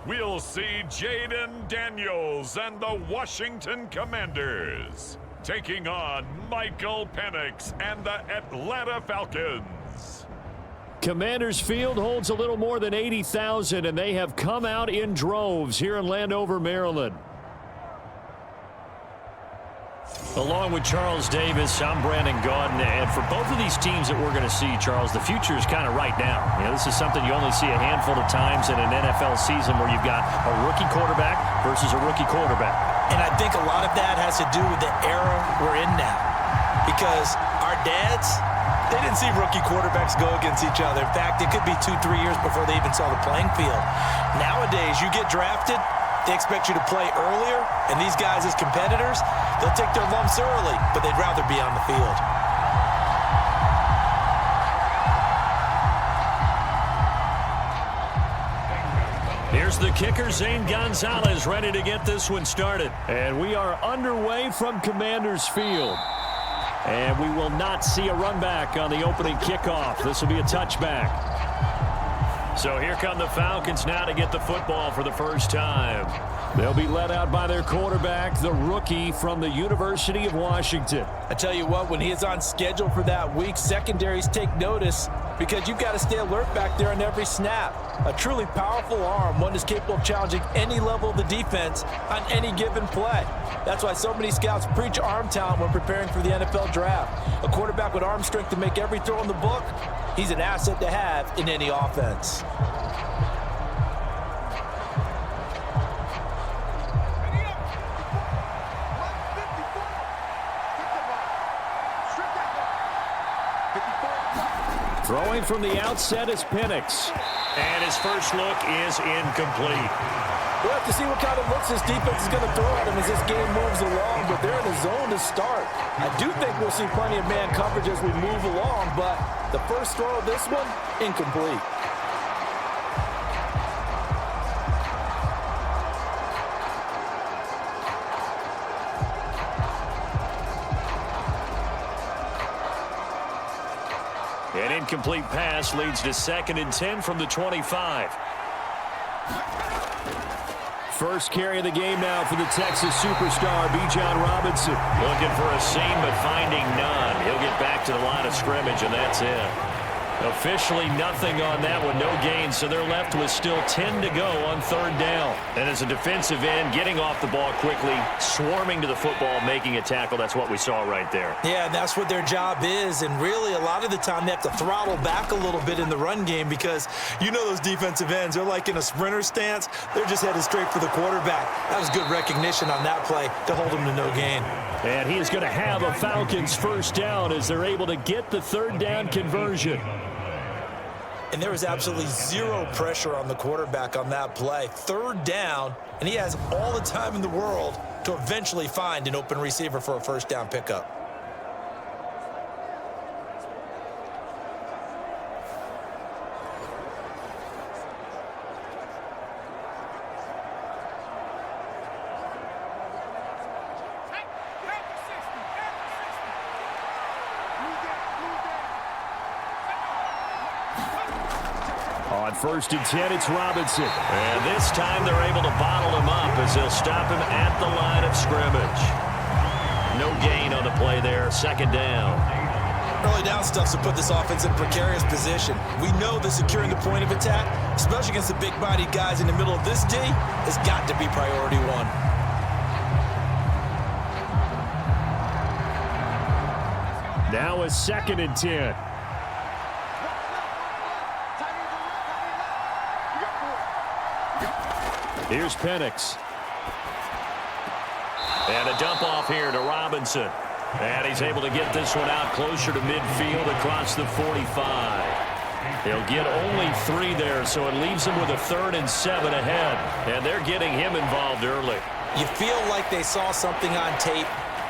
we'll see Jaden Daniels and the Washington Commanders taking on Michael Penix and the Atlanta Falcons. Commanders Field holds a little more than 80,000, and they have come out in droves here in Landover, Maryland. Along with Charles Davis, I'm Brandon Gaudin, and for both of these teams that we're going to see, Charles, the future is kind of right now. You know, this is something you only see a handful of times in an NFL season where you've got a rookie quarterback versus a rookie quarterback. And I think a lot of that has to do with the era we're in now. Because our dads, they didn't see rookie quarterbacks go against each other. In fact, it could be 2-3 years before they even saw the playing field. Nowadays, you get drafted, they expect you to play earlier, and these guys as competitors, they'll take their lumps early, but they'd rather be on the field. Here's the kicker, Zane Gonzalez, ready to get this one started. And we are underway from Commanders Field. And we will not see a run back on the opening kickoff. This will be a touchback. So here come the Falcons now to get the football for the first time. They'll be led out by their quarterback, the rookie from the University of Washington. I tell you what, when he is on schedule for that week, secondaries take notice because you've got to stay alert back there on every snap. A truly powerful arm, one is capable of challenging any level of the defense on any given play. That's why so many scouts preach arm talent when preparing for the NFL draft. A quarterback with arm strength to make every throw in the book, he's an asset to have in any offense. Throwing from the outset is Penix. And his first look is incomplete. We'll have to see what kind of looks this defense is going to throw at him as this game moves along, but they're in the zone to start. I do think we'll see plenty of man coverage as we move along, but the first throw of this one, incomplete. An incomplete pass leads to 2nd and 10 from the 25. First carry of the game now for the Texas superstar, Bijan Robinson. Looking for a seam, but finding none. He'll get back to the line of scrimmage, and that's it. Officially nothing on that one, no gain, so they're left with still 10 to go on 3rd down. And as a defensive end, getting off the ball quickly, swarming to the football, making a tackle, that's what we saw right there. Yeah, that's what their job is, and really a lot of the time they have to throttle back a little bit in the run game because you know those defensive ends, they're like in a sprinter stance, they're just headed straight for the quarterback. That was good recognition on that play to hold him to no gain. And he is going to have a Falcons first down as they're able to get the 3rd down conversion. And there was absolutely zero pressure on the quarterback on that play. 3rd down, and he has all the time in the world to eventually find an open receiver for a first down pickup. On 1st and 10, it's Robinson. And this time they're able to bottle him up as they'll stop him at the line of scrimmage. No gain on the play there, 2nd down. Early down stuff to put this offense in precarious position. We know that securing the point of attack, especially against the big-bodied guys in the middle of this D, has got to be priority one. Now a 2nd and 10. Here's Penix. And a dump off here to Robinson. And he's able to get this one out closer to midfield across the 45. He'll get only 3 there, so it leaves him with a 3rd and 7 ahead. And they're getting him involved early. You feel like they saw something on tape,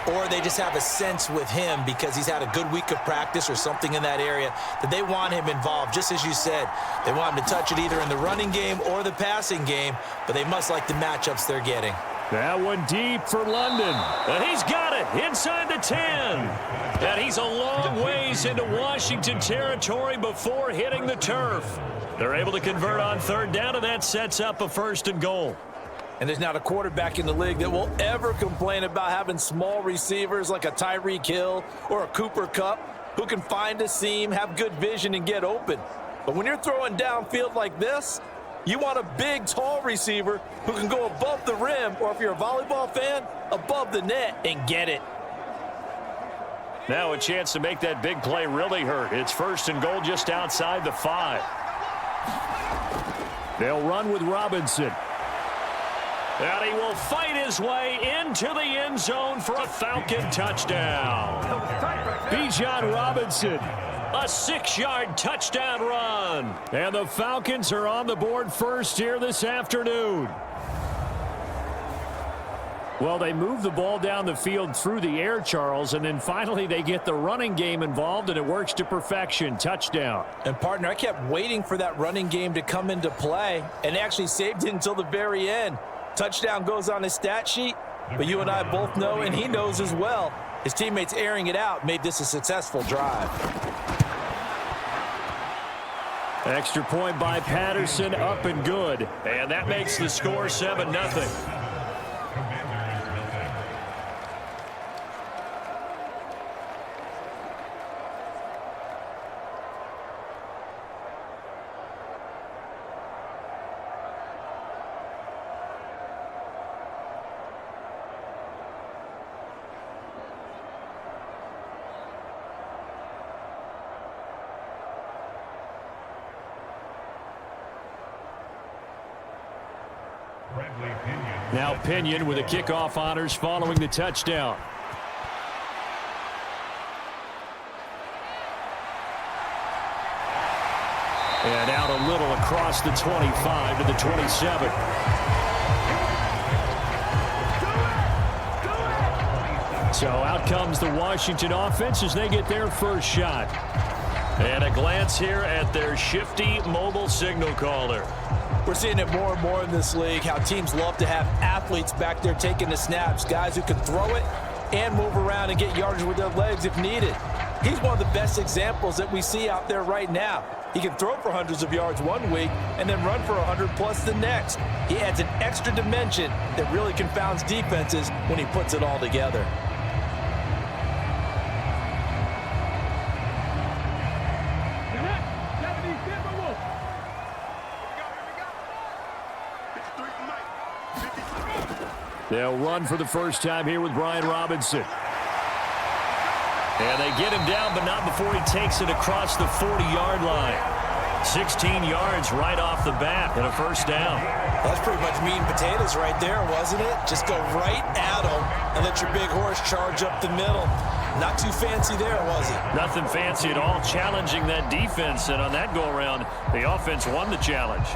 or they just have a sense with him because he's had a good week of practice or something in that area that they want him involved. Just as you said, they want him to touch it either in the running game or the passing game, but they must like the matchups they're getting. That one deep for London. And he's got it inside the 10. And he's a long ways into Washington territory before hitting the turf. They're able to convert on third down, and that sets up a 1st and goal. And there's not a quarterback in the league that will ever complain about having small receivers like a Tyreek Hill or a Cooper Kupp who can find a seam, have good vision, and get open. But when you're throwing downfield like this, you want a big, tall receiver who can go above the rim, or if you're a volleyball fan, above the net and get it. Now a chance to make that big play really hurt. It's 1st and goal just outside the 5. They'll run with Robinson. And he will fight his way into the end zone for a Falcon touchdown. Bijan Robinson, a 6-yard touchdown run. And the Falcons are on the board first here this afternoon. Well, they move the ball down the field through the air, Charles, and then finally they get the running game involved, and it works to perfection. Touchdown. And, partner, I kept waiting for that running game to come into play and actually saved it until the very end. Touchdown goes on his stat sheet, but you and I both know, and he knows as well, his teammates airing it out made this a successful drive. Extra point by Patterson, up and good. And that makes the score 7-0. Now Pinion with the kickoff honors following the touchdown. And out a little across the 25 to the 27. So out comes the Washington offense as they get their first shot. And a glance here at their shifty mobile signal caller. We're seeing it more and more in this league, how teams love to have athletes back there taking the snaps, guys who can throw it and move around and get yardage with their legs if needed. He's one of the best examples that we see out there right now. He can throw for hundreds of yards one week and then run for 100+ the next. He adds an extra dimension that really confounds defenses when he puts it all together. They'll run for the first time here with Brian Robinson. And they get him down, but not before he takes it across the 40-yard line. 16 yards right off the bat and a first down. That's pretty much meat and potatoes right there, wasn't it? Just go right at him and let your big horse charge up the middle. Not too fancy there, was it? Nothing fancy at all, challenging that defense. And on that go-around, the offense won the challenge.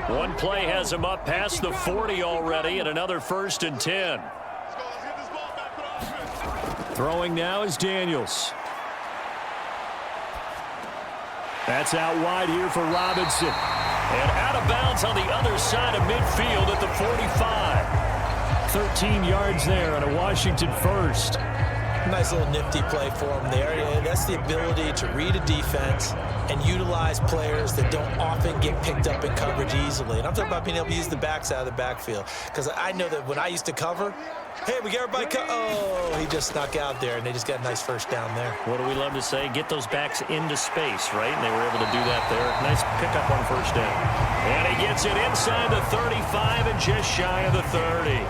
One play has him up past the 40 already, and another 1st and 10. Throwing now is Daniels. That's out wide here for Robinson. And out of bounds on the other side of midfield at the 45. 13 yards there and a Washington first. Nice little nifty play for him there. That's the ability to read a defense and utilize players that don't often get picked up in coverage easily. And I'm talking about being able to use the backs out of the backfield. Because I know that when I used to cover, hey, we got everybody oh, he just snuck out there, and they just got a nice first down there. What do we love to say? Get those backs into space, right? And they were able to do that there. Nice pickup on first down. And he gets it inside the 35 and just shy of the 30.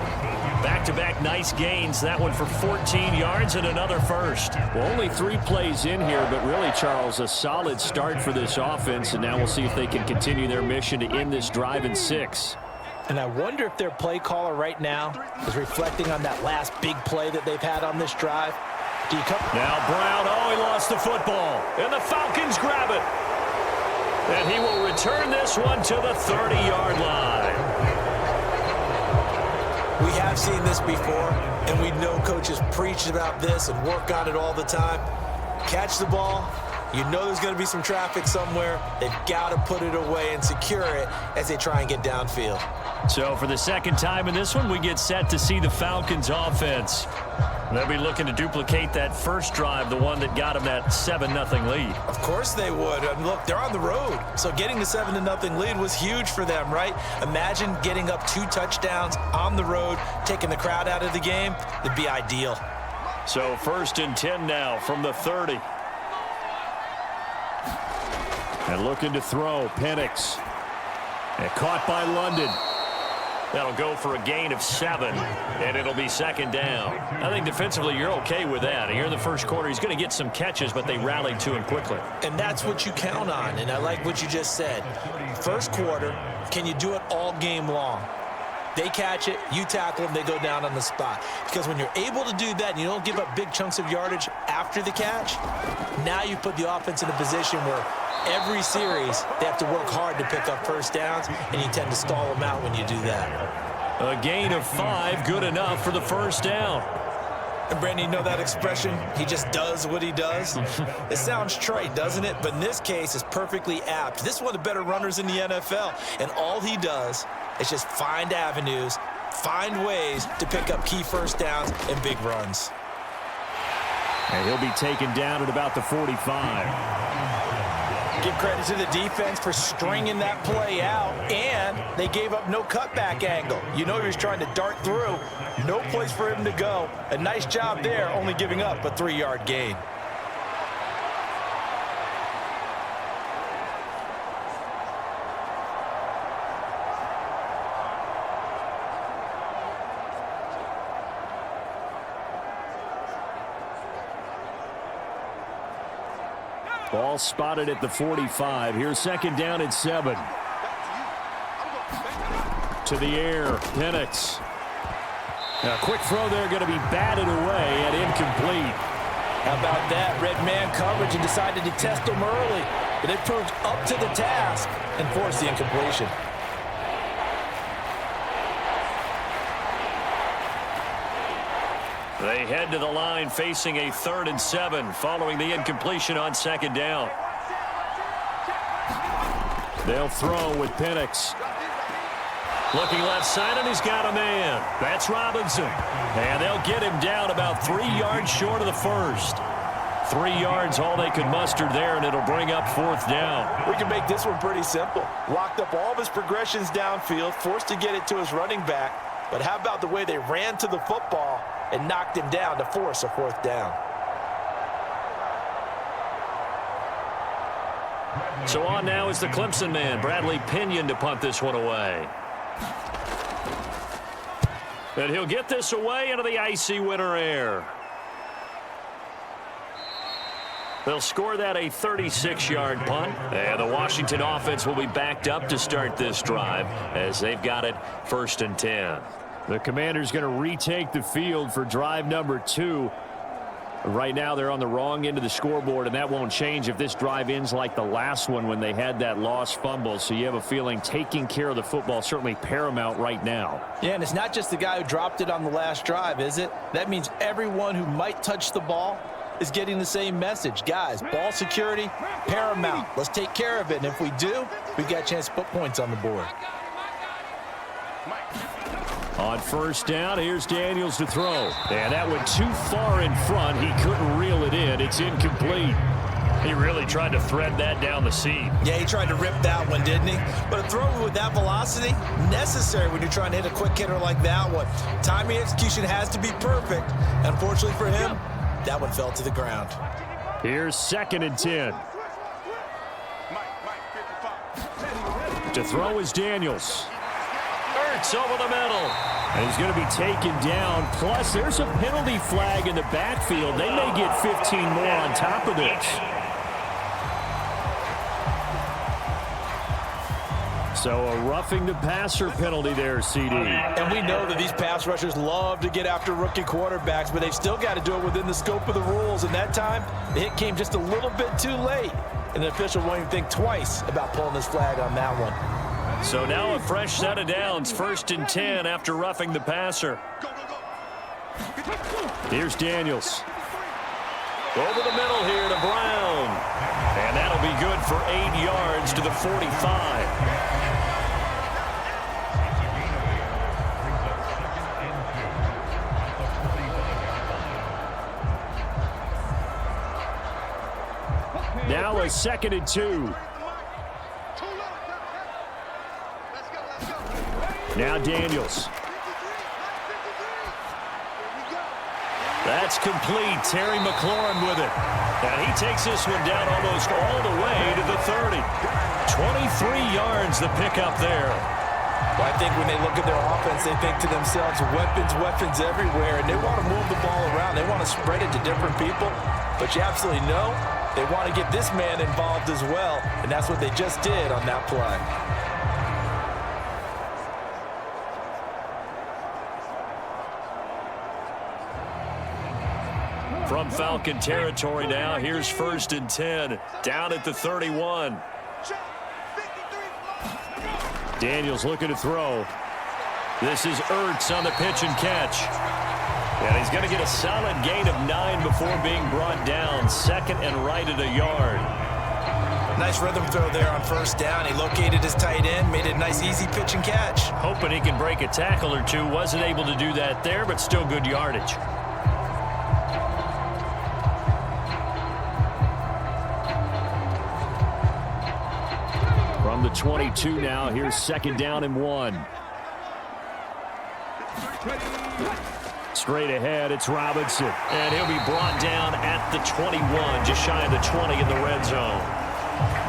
Back-to-back nice gains. That one for 14 yards and another first. Well, only 3 plays in here, but really, Charles, a solid start for this offense. And now we'll see if they can continue their mission to end this drive in 6. And I wonder if their play caller right now is reflecting on that last big play that they've had on this drive. Do you come? Now Brown, he lost the football. And the Falcons grab it. And he will return this one to the 30-yard line. We have seen this before, and we know coaches preach about this and work on it all the time. Catch the ball. You know there's going to be some traffic somewhere. They've got to put it away and secure it as they try and get downfield. So for the second time in this one, we get set to see the Falcons offense. They'll be looking to duplicate that first drive, the one that got them that 7-0 lead. Of course they would. And look, they're on the road. So getting the 7-0 lead was huge for them, right? Imagine getting up 2 touchdowns on the road, taking the crowd out of the game. It'd be ideal. So 1st and 10 now from the 30. And looking to throw, Penix. And caught by London. That'll go for a gain of 7, and it'll be 2nd down. I think defensively you're okay with that. Here in the first quarter, he's going to get some catches, but they rallied to him quickly. And that's what you count on, and I like what you just said. First quarter, can you do it all game long? They catch it, you tackle them, they go down on the spot. Because when you're able to do that and you don't give up big chunks of yardage after the catch, now you put the offense in a position where every series they have to work hard to pick up first downs, and you tend to stall them out when you do that. A gain of 5, good enough for the first down. And Brandon, you know that expression, he just does what he does? It sounds trite, doesn't it? But in this case, it's perfectly apt. This is one of the better runners in the NFL, and all he does is just find avenues, find ways to pick up key first downs and big runs. And he'll be taken down at about the 45. Give credit to the defense for stringing that play out, and they gave up no cutback angle. You know he was trying to dart through. No place for him to go. A nice job there, only giving up a 3-yard gain. Ball spotted at the 45. Here's 2nd down and 7. To the air, Penix. A quick throw there, going to be batted away and incomplete. How about that? Red man coverage and decided to test them early. But it proved up to the task and forced the incompletion. They head to the line facing a 3rd and 7 following the incompletion on 2nd down. They'll throw with Penix. Looking left side, and he's got a man. That's Robinson. And they'll get him down about 3 yards short of the first. 3 yards, all they could muster there, and it'll bring up 4th down. We can make this one pretty simple. Locked up all of his progressions downfield, forced to get it to his running back. But how about the way they ran to the football and knocked him down to force a 4th down? So on now is the Clemson man, Bradley Pinion, to punt this one away. And he'll get this away into the icy winter air. They'll score that a 36-yard punt. And the Washington offense will be backed up to start this drive as they've got it 1st and 10. The Commanders going to retake the field for drive number 2. Right now they're on the wrong end of the scoreboard, and that won't change if this drive ends like the last one when they had that lost fumble. So you have a feeling taking care of the football is certainly paramount right now. Yeah, and it's not just the guy who dropped it on the last drive, is it? That means everyone who might touch the ball is getting the same message. Guys, ball security, paramount. Let's take care of it, and if we do, we've got a chance to put points on the board. On 1st down, here's Daniels to throw. And that went too far in front. He couldn't reel it in. It's incomplete. He really tried to thread that down the seam. Yeah, he tried to rip that one, didn't he? But a throw with that velocity, necessary when you're trying to hit a quick hitter like that one. Timing execution has to be perfect. Unfortunately for him, that one fell to the ground. Here's 2nd and 10. To throw is Daniels. Ertz over the middle. And he's going to be taken down. Plus, there's a penalty flag in the backfield. They may get 15 more on top of this. So a roughing the passer penalty there, CD. And we know that these pass rushers love to get after rookie quarterbacks, but they've still got to do it within the scope of the rules. And that time, the hit came just a little bit too late. And the official won't even think twice about pulling this flag on that one. So now a fresh set of downs, 1st and 10 after roughing the passer. Here's Daniels. Over the middle here to Brown. And that'll be good for 8 yards to the 45. Now a 2nd and 2. Now Daniels. That's complete. Terry McLaurin with it. And he takes this one down almost all the way to the 30. 23 yards the pickup there. Well, I think when they look at their offense, they think to themselves, weapons everywhere, and they want to move the ball around. They want to spread it to different people. But you absolutely know they want to get this man involved as well, and that's what they just did on that play. From Falcon territory now, here's 1st and 10, down at the 31. Daniels looking to throw. This is Ertz on the pitch and catch. And he's going to get a solid gain of 9 before being brought down. 2nd and right at a yard. Nice rhythm throw there on 1st down. He located his tight end, made it a nice easy pitch and catch. Hoping he can break a tackle or two. Wasn't able to do that there, but still good yardage. From the 22 now, here's 2nd down and 1. Straight ahead, it's Robinson. And he'll be brought down at the 21, just shy of the 20 in the red zone.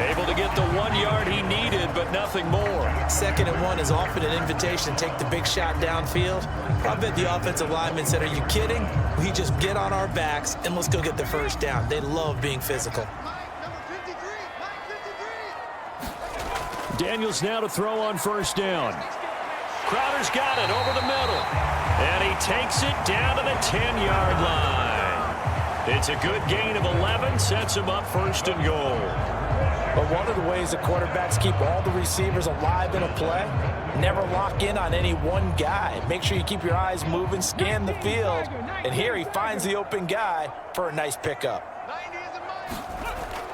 Able to get the 1 yard he needed, but nothing more. 2nd and 1 is often an invitation to take the big shot downfield. I bet the offensive lineman said, are you kidding? We just get on our backs and let's go get the 1st down. They love being physical. Daniels now to throw on 1st down. Crowder's got it over the middle. And he takes it down to the 10-yard line. It's a good gain of 11, sets him up 1st and goal. But one of the ways the quarterbacks keep all the receivers alive in a play, never lock in on any one guy. Make sure you keep your eyes moving, scan the field. And here he finds the open guy for a nice pickup.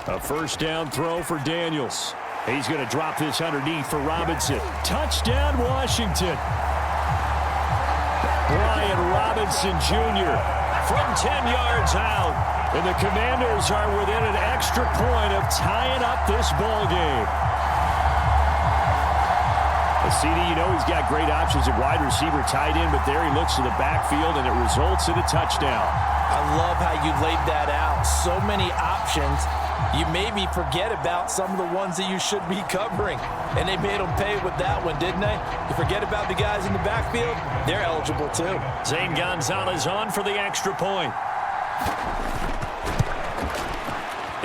A 1st down throw for Daniels. He's going to drop this underneath for Robinson. Touchdown, Washington. Brian Robinson Jr. from 10 yards out. And the Commanders are within an extra point of tying up this ball game. CD, you know he's got great options at wide receiver, tight end, but there he looks to the backfield, and it results in a touchdown. I love how you laid that out. So many options. You maybe forget about some of the ones that you should be covering. And they made them pay with that one, didn't they? You forget about the guys in the backfield, they're eligible too. Zane Gonzalez on for the extra point.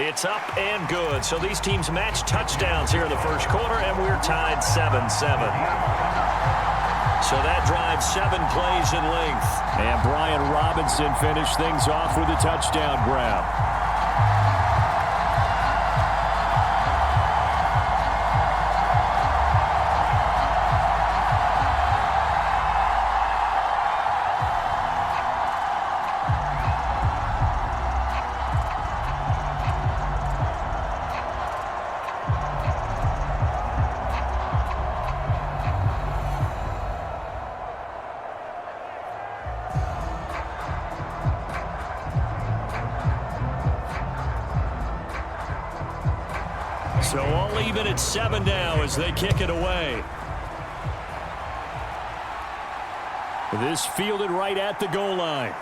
It's up and good. So these teams match touchdowns here in the 1st quarter, and we're tied 7-7. So that drives 7 plays in length. And Brian Robinson finished things off with a touchdown grab. So all even at 7 now as they kick it away. This fielded right at the goal line.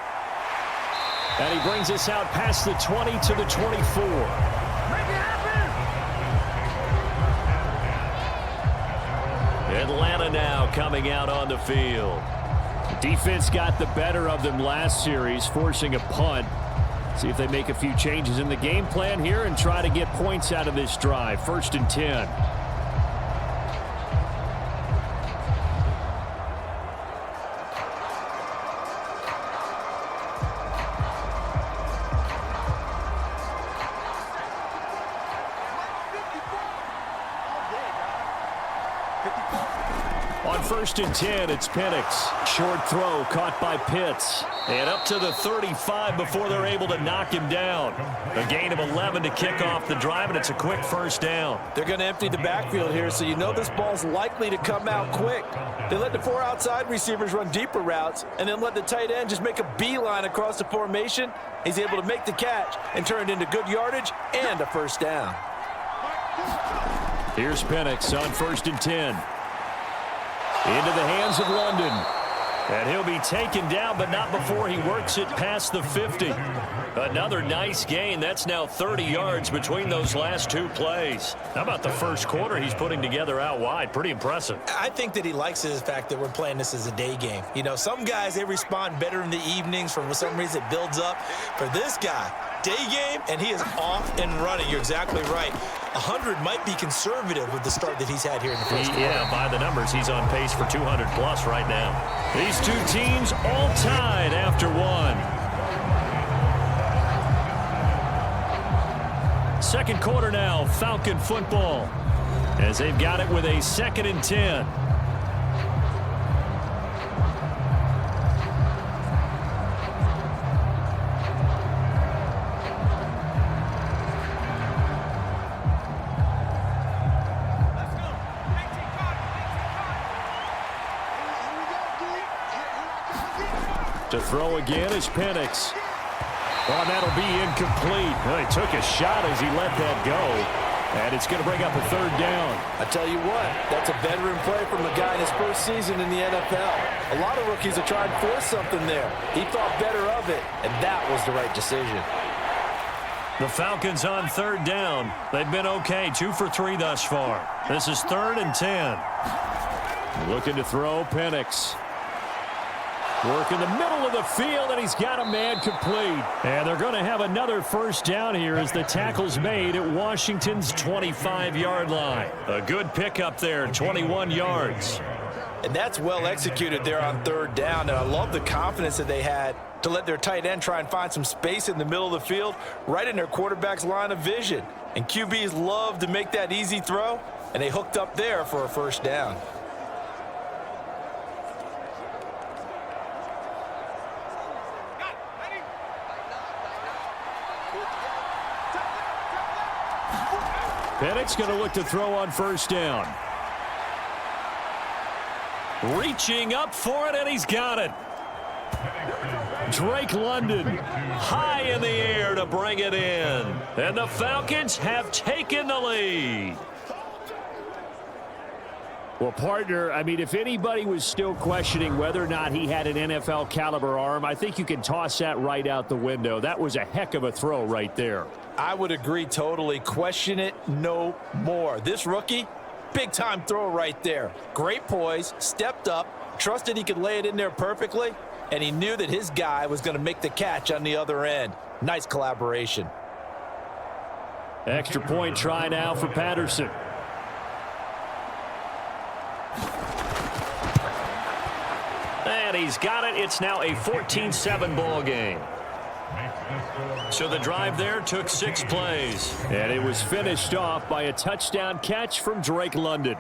And he brings us out past the 20 to the 24. Atlanta now coming out on the field. Defense got the better of them last series, forcing a punt. See if they make a few changes in the game plan here and try to get points out of this drive. 1st and 10. first and 10. It's Penix. Short throw caught by Pitts. And up to the 35 before they're able to knock him down. A gain of 11 to kick off the drive, and it's a quick first down. They're going to empty the backfield here, so you know this ball's likely to come out quick. They let the 4 outside receivers run deeper routes, and then let the tight end just make a beeline across the formation. He's able to make the catch and turn it into good yardage and a first down. Here's Penix on first and 10. Into the hands of London. And he'll be taken down, but not before he works it past the 50. Another nice gain. That's now 30 yards between those last 2 plays. How about the first quarter he's putting together out wide? Pretty impressive. I think that he likes the fact that we're playing this as a day game. You know, some guys, they respond better in the evenings. For some reason, it builds up. For this guy, day game, and he is off and running. You're exactly right. 100 might be conservative with the start that he's had here in the first quarter. Yeah, by the numbers, he's on pace for 200 plus right now. These 2 teams all tied after 1. Second quarter now, Falcon football, as they've got it with a 2nd and 10. To throw again is Penix. Oh, that'll be incomplete. Well, he took a shot as he let that go. And it's going to bring up a 3rd down. I tell you what, that's a veteran play from a guy in his first season in the NFL. A lot of rookies are trying to force something there. He thought better of it, and that was the right decision. The Falcons on 3rd down. They've been okay, 2 for 3 thus far. This is 3rd and 10. Looking to throw, Penix. Work in the middle of the field, and he's got a man complete. And they're going to have another first down here as the tackle's made at Washington's 25-yard line. A good pickup there, 21 yards. And that's well executed there on 3rd down, and I love the confidence that they had to let their tight end try and find some space in the middle of the field, right in their quarterback's line of vision. And QBs love to make that easy throw, and they hooked up there for a first down. Penix going to look to throw on first down. Reaching up for it, and he's got it. Drake London high in the air to bring it in. And the Falcons have taken the lead. Well, partner, I mean, if anybody was still questioning whether or not he had an NFL caliber arm, I think you can toss that right out the window. That was a heck of a throw right there. I would agree totally. Question it no more. This rookie, big-time throw right there. Great poise, stepped up, trusted he could lay it in there perfectly, and he knew that his guy was going to make the catch on the other end. Nice collaboration. Extra point try now for Patterson. And he's got it. It's now a 14-7 ball game. So the drive there took 6 plays. And it was finished off by a touchdown catch from Drake London.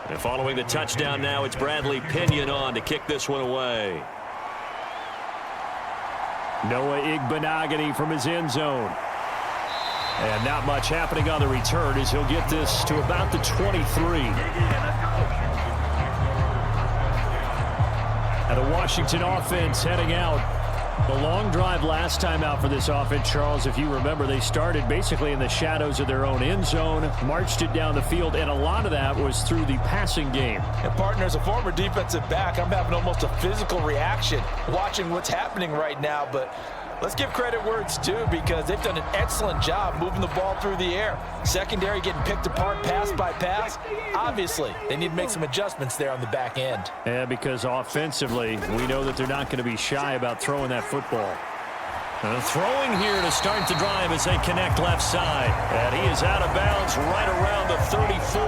And following the touchdown now, it's Bradley Pinion on to kick this one away. Noah Igbenogany from his end zone. And not much happening on the return as he'll get this to about the 23. And a Washington offense heading out. The long drive last time out for this offense, Charles, if you remember, they started basically in the shadows of their own end zone, marched it down the field, and a lot of that was through the passing game. And partner, as a former defensive back, I'm having almost a physical reaction watching what's happening right now, but let's give credit where it's due because they've done an excellent job moving the ball through the air. Secondary getting picked apart pass by pass. Obviously, they need to make some adjustments there on the back end. Yeah, because offensively, we know that they're not going to be shy about throwing that football. Throwing here to start the drive as they connect left side. And he is out of bounds right around the 34.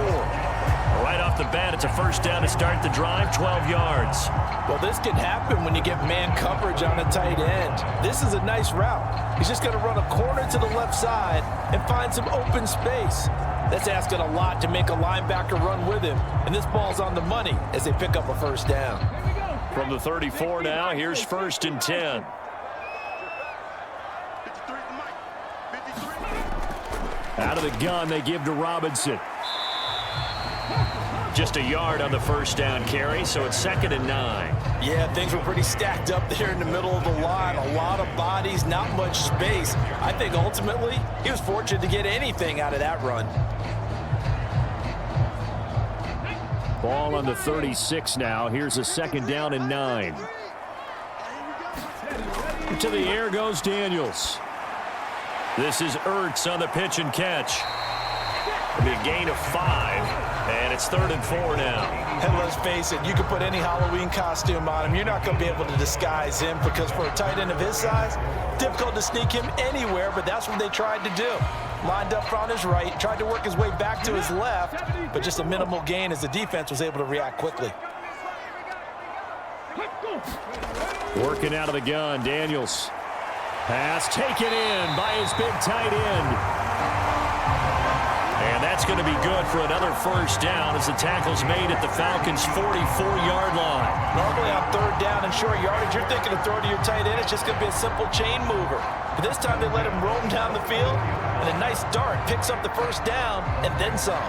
Right off the bat, it's a first down to start the drive, 12 yards. Well, this can happen when you get man coverage on a tight end. This is a nice route. He's just going to run a corner to the left side and find some open space. That's asking a lot to make a linebacker run with him. And this ball's on the money as they pick up a first down. From the 34 now, here's first and 10. Out of the gun, they give to Robinson. Just a yard on the first down carry, so it's 2nd and 9. Yeah, things were pretty stacked up there in the middle of the line. A lot of bodies, not much space. I think ultimately he was fortunate to get anything out of that run. Ball on the 36 now. Here's a 2nd down and 9. To the air goes Daniels. This is Ertz on the pitch and catch. It'll be a gain of 5. And it's 3rd and 4 now. And let's face it, you can put any Halloween costume on him. You're not going to be able to disguise him because for a tight end of his size, difficult to sneak him anywhere, but that's what they tried to do. Lined up on his right, tried to work his way back to his left, but just a minimal gain as the defense was able to react quickly. Working out of the gun, Daniels. Pass taken in by his big tight end. And that's going to be good for another first down as the tackle's made at the Falcons' 44-yard line. Normally on 3rd down and short yardage, you're thinking of throw to your tight end. It's just going to be a simple chain mover. But this time they let him roam down the field, and a nice dart picks up the first down and then some.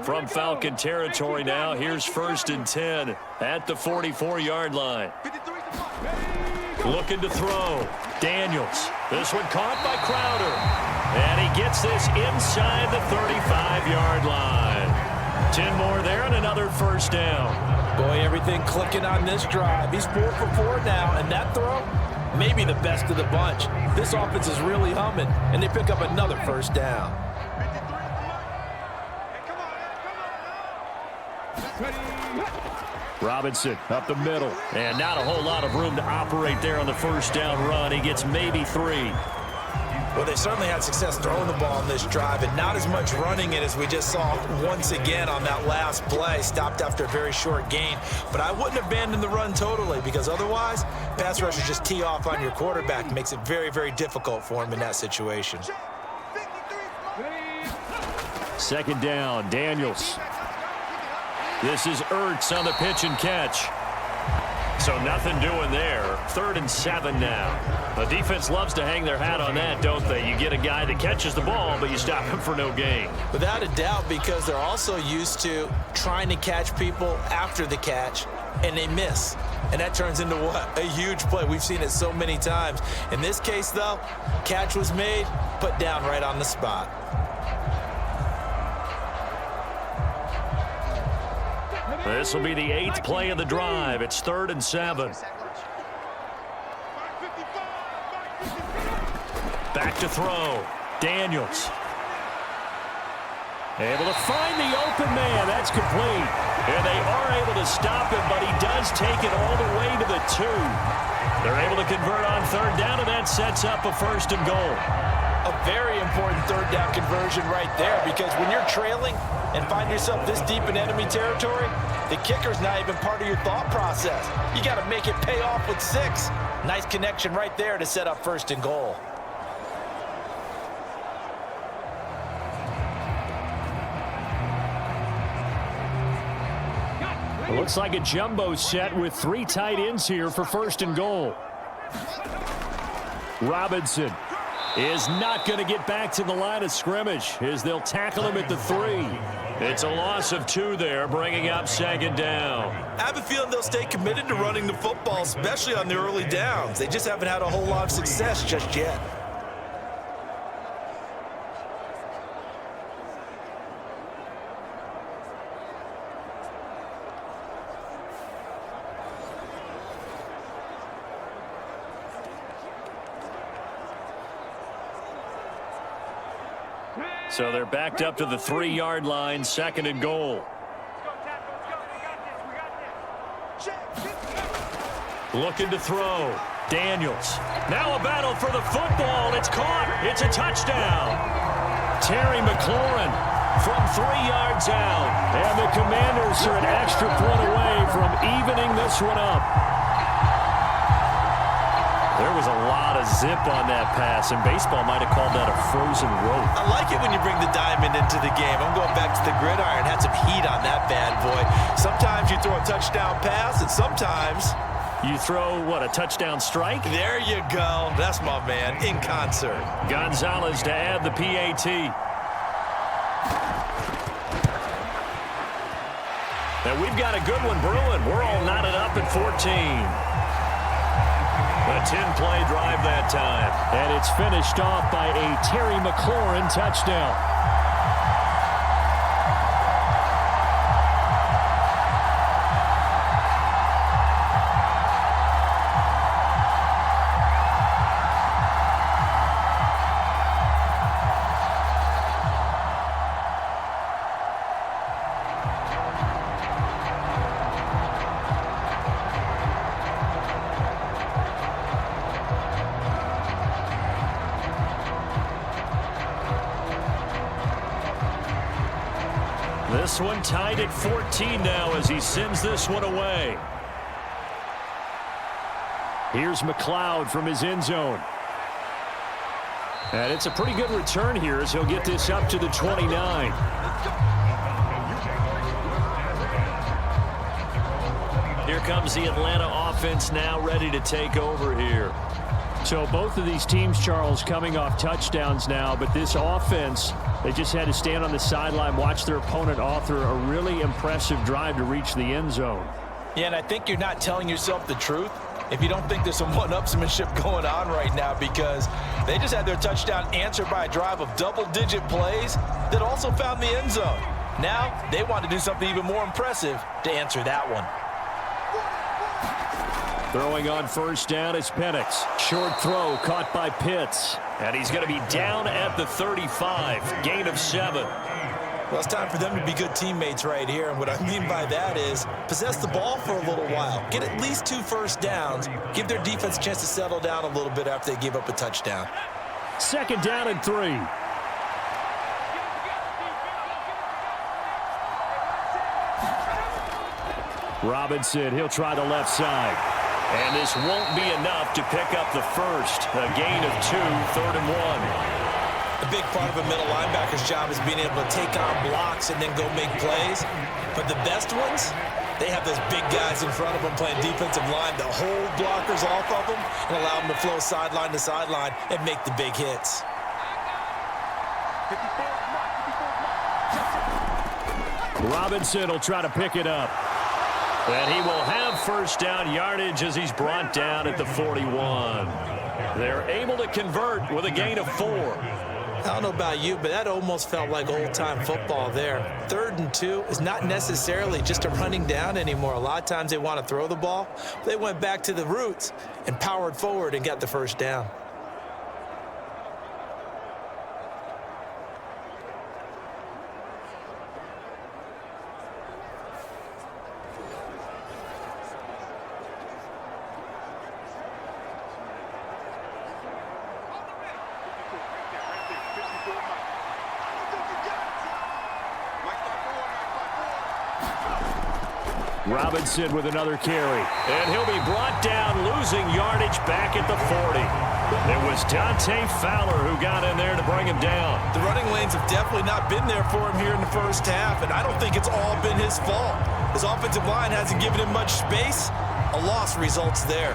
From Falcon territory now, here's 1st and 10 at the 44-yard line. Looking to throw. Daniels. This one caught by Crowder. And he gets this inside the 35-yard line. 10 more there and another first down. Boy, everything clicking on this drive. He's 4 for 4 now, and that throw, maybe the best of the bunch. This offense is really humming, and they pick up another first down. Robinson up the middle, and not a whole lot of room to operate there on the first down run. He gets maybe 3. Well, they certainly had success throwing the ball on this drive, and not as much running it as we just saw once again on that last play. Stopped after a very short gain. But I wouldn't abandon the run totally, because otherwise, pass rushers just tee off on your quarterback. Makes it very, very difficult for him in that situation. 2nd down, Daniels. This is Ertz on the pitch and catch. So nothing doing there. 3rd and 7 now. The defense loves to hang their hat on that, don't they? You get a guy that catches the ball, but you stop him for no gain. Without a doubt, because they're also used to trying to catch people after the catch, and they miss. And that turns into what? A huge play. We've seen it so many times. In this case, though, catch was made, put down right on the spot. This will be the 8th play of the drive. It's 3rd and 7. Back to throw. Daniels. Able to find the open man. That's complete. And they are able to stop him, but he does take it all the way to the 2. They're able to convert on 3rd down, and that sets up a 1st and goal. A very important 3rd down conversion right there, because when you're trailing and find yourself this deep in enemy territory, the kicker's not even part of your thought process. You got to make it pay off with 6. Nice connection right there to set up 1st and goal. It looks like a jumbo set with 3 tight ends here for 1st and goal. Robinson is not going to get back to the line of scrimmage as they'll tackle him at the 3. It's a loss of 2 there, bringing up 2nd down. I have a feeling they'll stay committed to running the football, especially on the early downs. They just haven't had a whole lot of success just yet. So they're backed up to the 3-yard line, 2nd and goal. Looking to throw. Daniels. Now a battle for the football. It's caught. It's a touchdown. Terry McLaurin from 3 yards out. And the Commanders are an extra point away from evening this one up. There was a lot of zip on that pass, and baseball might have called that a frozen rope. I like it when you bring the diamond into the game. I'm going back to the gridiron. Had some heat on that bad boy. Sometimes you throw a touchdown pass, and sometimes you throw, what, a touchdown strike? There you go. That's my man, in concert. Gonzalez to add the PAT. And we've got a good one brewing. We're all knotted up at 14. A 10-play drive that time. And it's finished off by a Terry McLaurin touchdown. This one tied at 14 now as he sends this one away. Here's McLeod from his end zone. And it's a pretty good return here as he'll get this up to the 29. Here comes the Atlanta offense now ready to take over here. So both of these teams, Charles, coming off touchdowns now, but this offense, they just had to stand on the sideline, watch their opponent author a really impressive drive to reach the end zone. Yeah, and I think you're not telling yourself the truth if you don't think there's some one-upsmanship going on right now, because they just had their touchdown answered by a drive of double-digit plays that also found the end zone. Now they want to do something even more impressive to answer that one. Throwing on first down is Penix. Short throw caught by Pitts. And he's going to be down at the 35. Gain of 7. Well, it's time for them to be good teammates right here. And what I mean by that is possess the ball for a little while. Get at least 2 first downs. Give their defense a chance to settle down a little bit after they give up a touchdown. 2nd down and 3. Robinson, he'll try the left side. And this won't be enough to pick up the first. A gain of 2, 3rd and 1. A big part of a middle linebacker's job is being able to take on blocks and then go make plays. But the best ones, they have those big guys in front of them playing defensive line to hold blockers off of them and allow them to flow sideline to sideline and make the big hits. Robinson will try to pick it up. And he will have first down yardage as he's brought down at the 41. They're able to convert with a gain of 4. I don't know about you, but that almost felt like old-time football there. 3rd and 2 is not necessarily just a running down anymore. A lot of times they want to throw the ball. They went back to the roots and powered forward and got the first down. Robinson with another carry. And he'll be brought down, losing yardage back at the 40. It was Dante Fowler who got in there to bring him down. The running lanes have definitely not been there for him here in the first half, and I don't think it's all been his fault. His offensive line hasn't given him much space. A loss results there.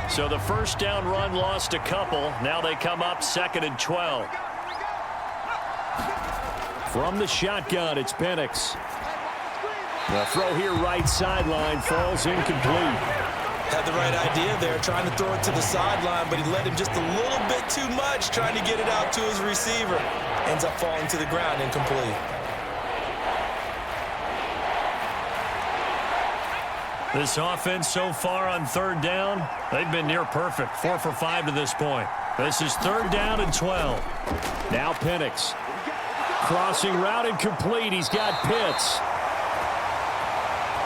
So the first down run lost a couple. Now they come up 2nd and 12. From the shotgun, it's Penix. The throw here right sideline falls incomplete. Had the right idea there, trying to throw it to the sideline, but he led him just a little bit too much, trying to get it out to his receiver. Ends up falling to the ground, incomplete. This offense so far on third down, they've been near perfect. 4 for 5 to this point. This is third down and 12. Now Penix. Crossing route and complete. He's got Pitts.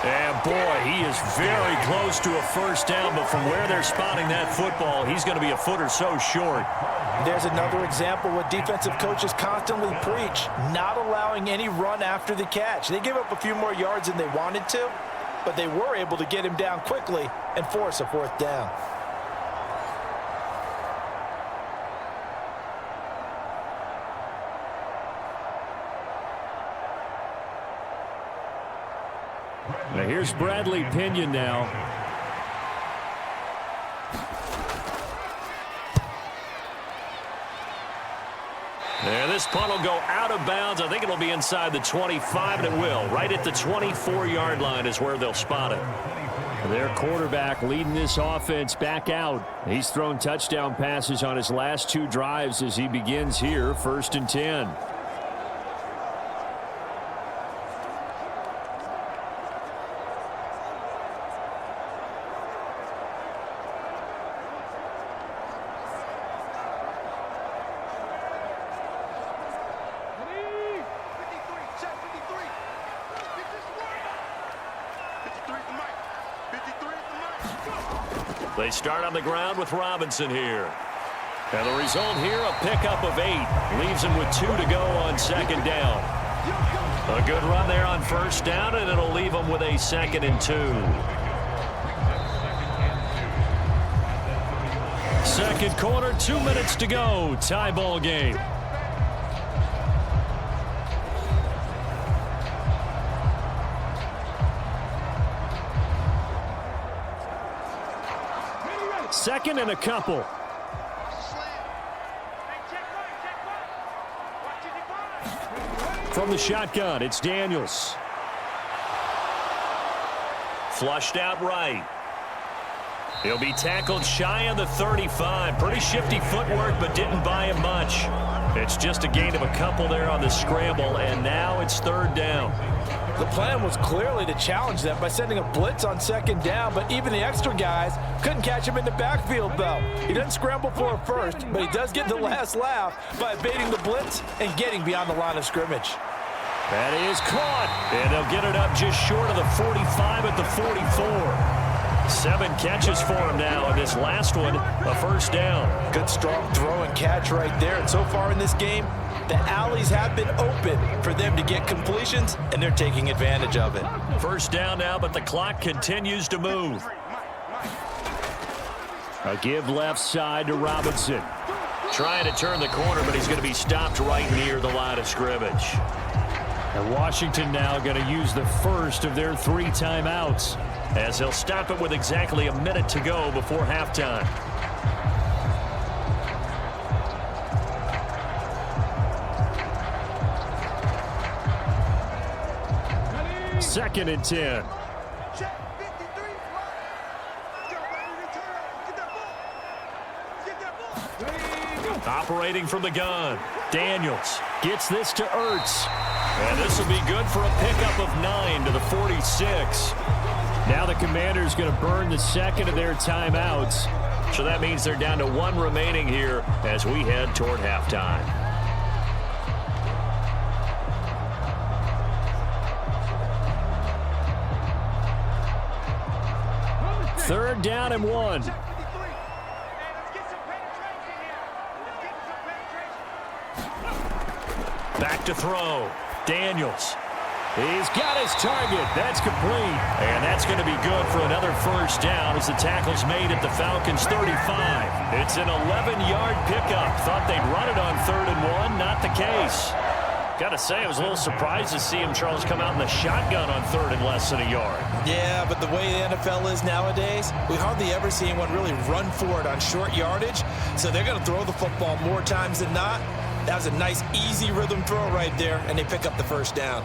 And boy, he is very close to a first down, but from where they're spotting that football, he's going to be a foot or so short. There's another example what defensive coaches constantly preach, not allowing any run after the catch. They gave up a few more yards than they wanted to, but they were able to get him down quickly and force a fourth down. Now here's Bradley Pinion now. There, this punt will go out of bounds. I think it'll be inside the 25, and it will. Right at the 24-yard line is where they'll spot it. Their quarterback leading this offense back out. He's thrown touchdown passes on his last 2 drives as he begins here, 1st and 10. They start on the ground with Robinson here. And the result here, a pickup of 8. Leaves him with 2 to go on 2nd down. A good run there on 1st down, and it'll leave him with a 2nd and 2. 2nd quarter, 2 minutes to go. Tie ball game. Second and a couple. From the shotgun, it's Daniels. Flushed out right. He'll be tackled shy of the 35. Pretty shifty footwork, but didn't buy him much. It's just a gain of a couple there on the scramble, and now it's 3rd down. The plan was clearly to challenge them by sending a blitz on 2nd down, but even the extra guys couldn't catch him in the backfield, though. He doesn't scramble for a first, but he does get the last laugh by evading the blitz and getting beyond the line of scrimmage. That is caught, and they'll get it up just short of the 45 at the 44. 7 catches for him now, and this last one, a 1st down. Good strong throw and catch right there, and so far in this game, the alleys have been open for them to get completions, and they're taking advantage of it. 1st down now, but the clock continues to move. A give left side to Robinson. Trying to turn the corner, but he's going to be stopped right near the line of scrimmage. And Washington now going to use the first of their 3 timeouts, as they'll stop it with exactly a minute to go before halftime. Second and 10. Operating from the gun. Daniels gets this to Ertz. And this will be good for a pickup of 9 to the 46. Now the Commanders going to burn the 2nd of their timeouts. So that means they're down to 1 remaining here as we head toward halftime. Third down and 1. Back to throw. Daniels. He's got his target. That's complete. And that's going to be good for another 1st down as the tackle's made at the Falcons' 35. It's an 11-yard pickup. Thought they'd run it on 3rd and 1. Not the case. Got to say, I was a little surprised to see him, Charles, come out in the shotgun on 3rd and less than a yard. Yeah, but the way the NFL is nowadays, we hardly ever see anyone really run for it on short yardage. So they're going to throw the football more times than not. That was a nice, easy rhythm throw right there, and they pick up the 1st down.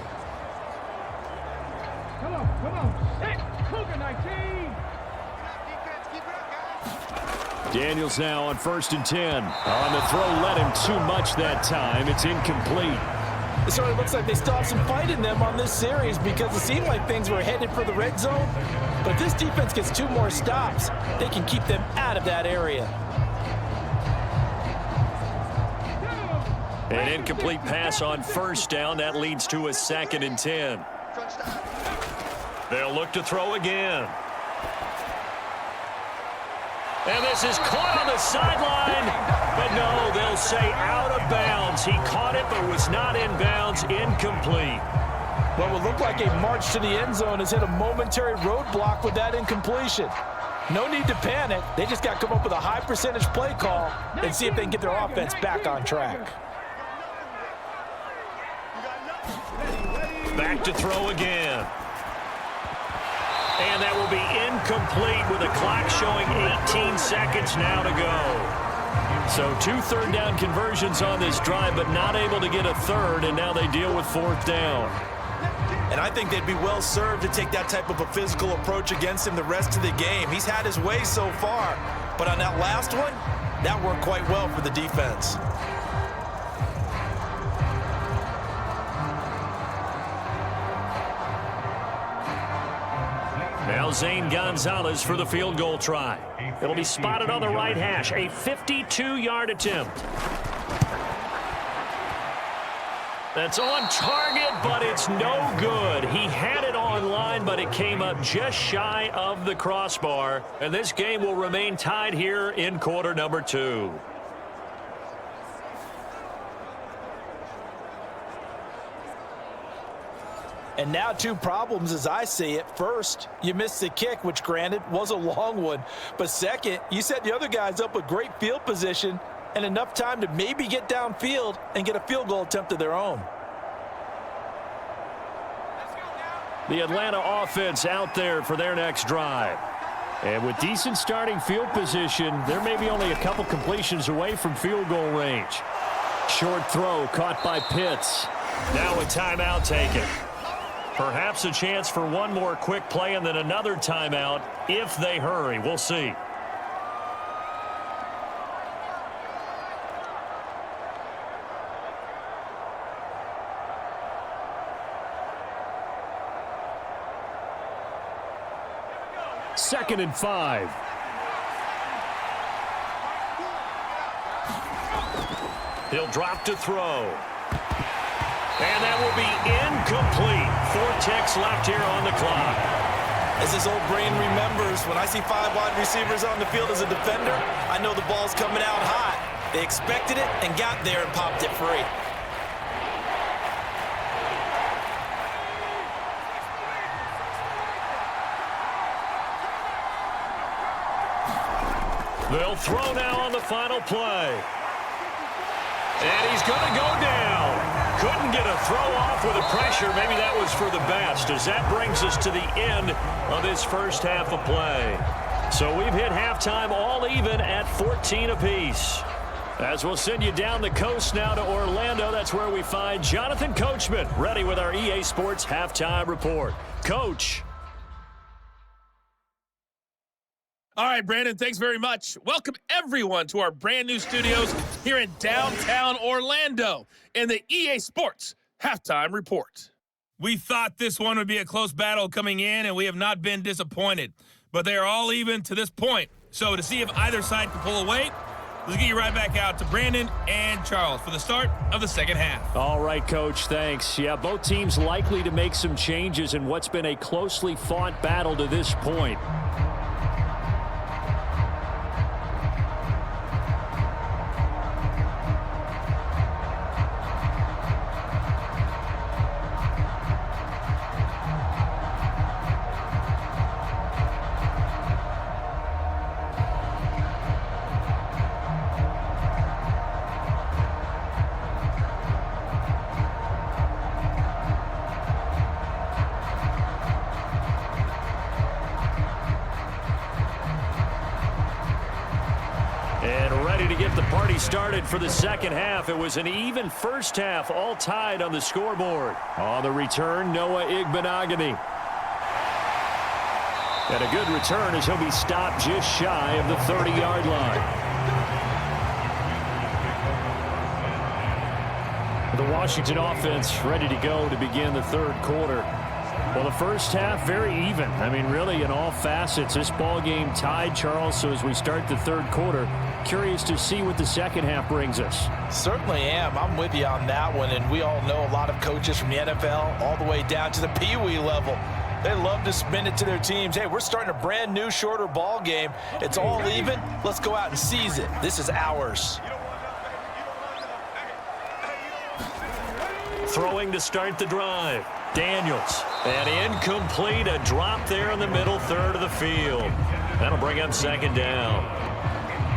Come on. Hey, Cougar 19. Daniels now on 1st and 10. On the throw, led him too much that time. It's incomplete. It certainly looks like they still have some fight in them on this series because it seemed like things were headed for the red zone. But if this defense gets 2 more stops, they can keep them out of that area. An incomplete pass on 1st down. That leads to a 2nd and 10. They'll look to throw again. And this is caught on the sideline. But no, they'll say out of bounds. He caught it but was not in bounds. Incomplete. What would look like a march to the end zone has hit a momentary roadblock with that incompletion. No need to panic. They just got to come up with a high percentage play call and see if they can get their offense back on track. Back to throw again. And that will be incomplete with the clock showing 18 seconds now to go. So 2 third-down conversions on this drive, but not able to get a third, and now they deal with 4th down. And I think they'd be well served to take that type of a physical approach against him the rest of the game. He's had his way so far, but on that last one, that worked quite well for the defense. Now Zane Gonzalez for the field goal try. It'll be spotted on the right hash. A 52-yard attempt. That's on target, but it's no good. He had it on line, but it came up just shy of the crossbar. And this game will remain tied here in quarter number 2. And now 2 problems as I see it. First, you missed the kick, which granted was a long one. But second, you set the other guys up with great field position and enough time to maybe get downfield and get a field goal attempt of their own. The Atlanta offense out there for their next drive. And with decent starting field position, there may be only a couple completions away from field goal range. Short throw caught by Pitts. Now a timeout taken. Perhaps a chance for one more quick play and then another timeout if they hurry. We'll see. Second and 5. He'll drop to throw. And that will be incomplete. 4 ticks left here on the clock. As his old brain remembers, when I see 5 wide receivers on the field as a defender, I know the ball's coming out hot. They expected it and got there and popped it free. They'll throw now on the final play. And he's going to go down. Couldn't get a throw off with the pressure. Maybe that was for the best, as that brings us to the end of this first half of play. So we've hit halftime all even at 14 apiece. As we'll send you down the coast now to Orlando, that's where we find Jonathan Coachman ready with our EA Sports Halftime Report. Coach. All right, Brandon, thanks very much. Welcome, everyone, to our brand new studios here in downtown Orlando in the EA Sports Halftime Report. We thought this one would be a close battle coming in, and we have not been disappointed. But they are all even to this point. So to see if either side can pull away, let's get you right back out to Brandon and Charles for the start of the second half. All right, Coach, thanks. Yeah, both teams likely to make some changes in what's been a closely fought battle to this point. Started for the second half. It was an even first half, all tied on the scoreboard. On the return, Noah Igbenogany. And a good return as he'll be stopped just shy of the 30-yard line. The Washington offense ready to go to begin the third quarter. Well, the first half, very even. I mean, really, in all facets, this ball game tied, Charles. So as we start the third quarter, curious to see what the second half brings us. Certainly am. I'm with you on that one. And we all know a lot of coaches from the NFL all the way down to the Pee-wee level. They love to spin it to their teams. Hey, we're starting a brand new, shorter ball game. It's all even. Let's go out and seize it. This is ours. Throwing to start the drive. Daniels. And incomplete. A drop there in the middle third of the field. That'll bring up second down.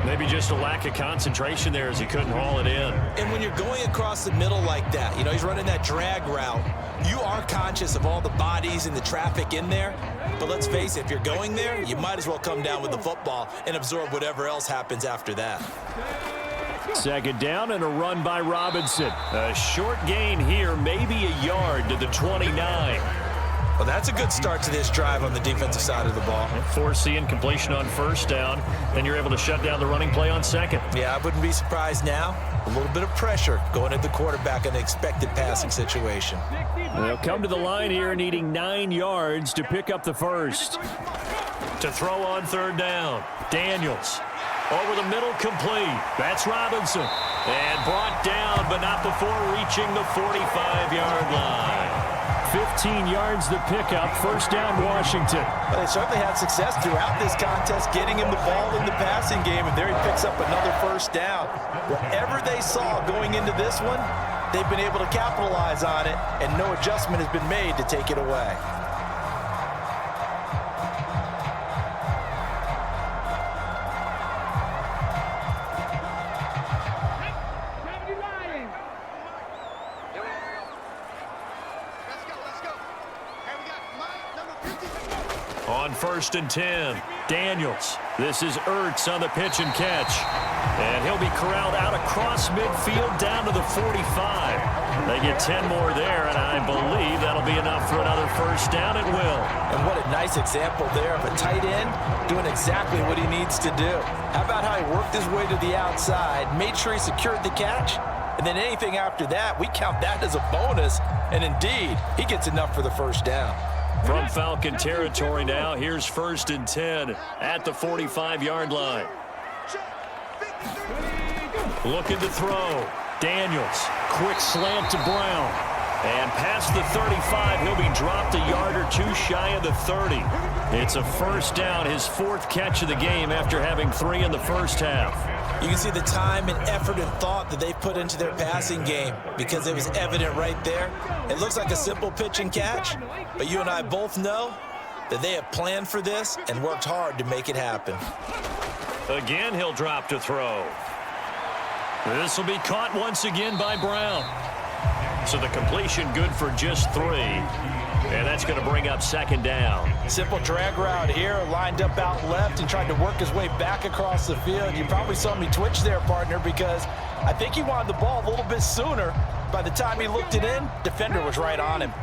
Maybe just a lack of concentration there as he couldn't haul it in. And when you're going across the middle like that, you know, he's running that drag route, you are conscious of all the bodies and the traffic in there. But let's face it, if you're going there, you might as well come down with the football and absorb whatever else happens after that. Second down and a run by Robinson. A short gain here, maybe a yard to the 29. Well, that's a good start to this drive on the defensive side of the ball. Force the incompletion on first down, then you're able to shut down the running play on second. Yeah, I wouldn't be surprised now. A little bit of pressure going at the quarterback in an expected passing situation. They'll come to the line here needing 9 yards to pick up the first. To throw on third down, Daniels. Over the middle, complete. That's Robinson. And brought down, but not before reaching the 45-yard line. 15 yards the pickup. First down, Washington. Well, they certainly had success throughout this contest getting him the ball in the passing game, and there he picks up another first down. Whatever they saw going into this one, they've been able to capitalize on it, and no adjustment has been made to take it away. On first and 10, Daniels. This is Ertz on the pitch and catch. And he'll be corralled out across midfield down to the 45. They get 10 more there, and I believe that'll be enough for another first down. It will. And what a nice example there of a tight end doing exactly what he needs to do. How about how he worked his way to the outside, made sure he secured the catch, and then anything after that, we count that as a bonus. And indeed, he gets enough for the first down. From Falcon territory now, here's first and 10 at the 45-yard line. Looking to throw. Daniels. Quick slant to Brown. And past the 35, he'll be dropped a yard or two shy of the 30. It's a first down, his fourth catch of the game after having 3 in the first half. You can see the time and effort and thought that they've put into their passing game because it was evident right there. It looks like a simple pitch and catch, but you and I both know that they have planned for this and worked hard to make it happen. Again, he'll drop to throw. This will be caught once again by Brown. So the completion good for just 3. And that's going to bring up second down. Simple drag route here, lined up out left and tried to work his way back across the field. You probably saw me twitch there, partner, because I think he wanted the ball a little bit sooner. By the time he looked it in, defender was right on him.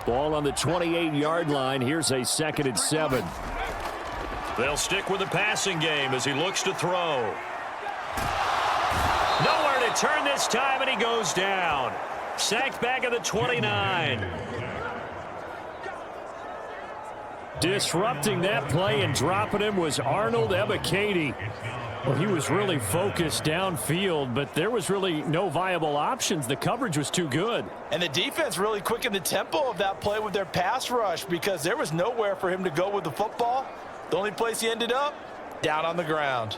Ball on the 28-yard line. Here's a second and 7. They'll stick with the passing game as he looks to throw. Nowhere to turn this time, and he goes down. Sacked back at the 29. Disrupting that play and dropping him was Arnold Ebiketie. Well, he was really focused downfield, but there was really no viable options. The coverage was too good. And the defense really quickened the tempo of that play with their pass rush because there was nowhere for him to go with the football. The only place he ended up, down on the ground.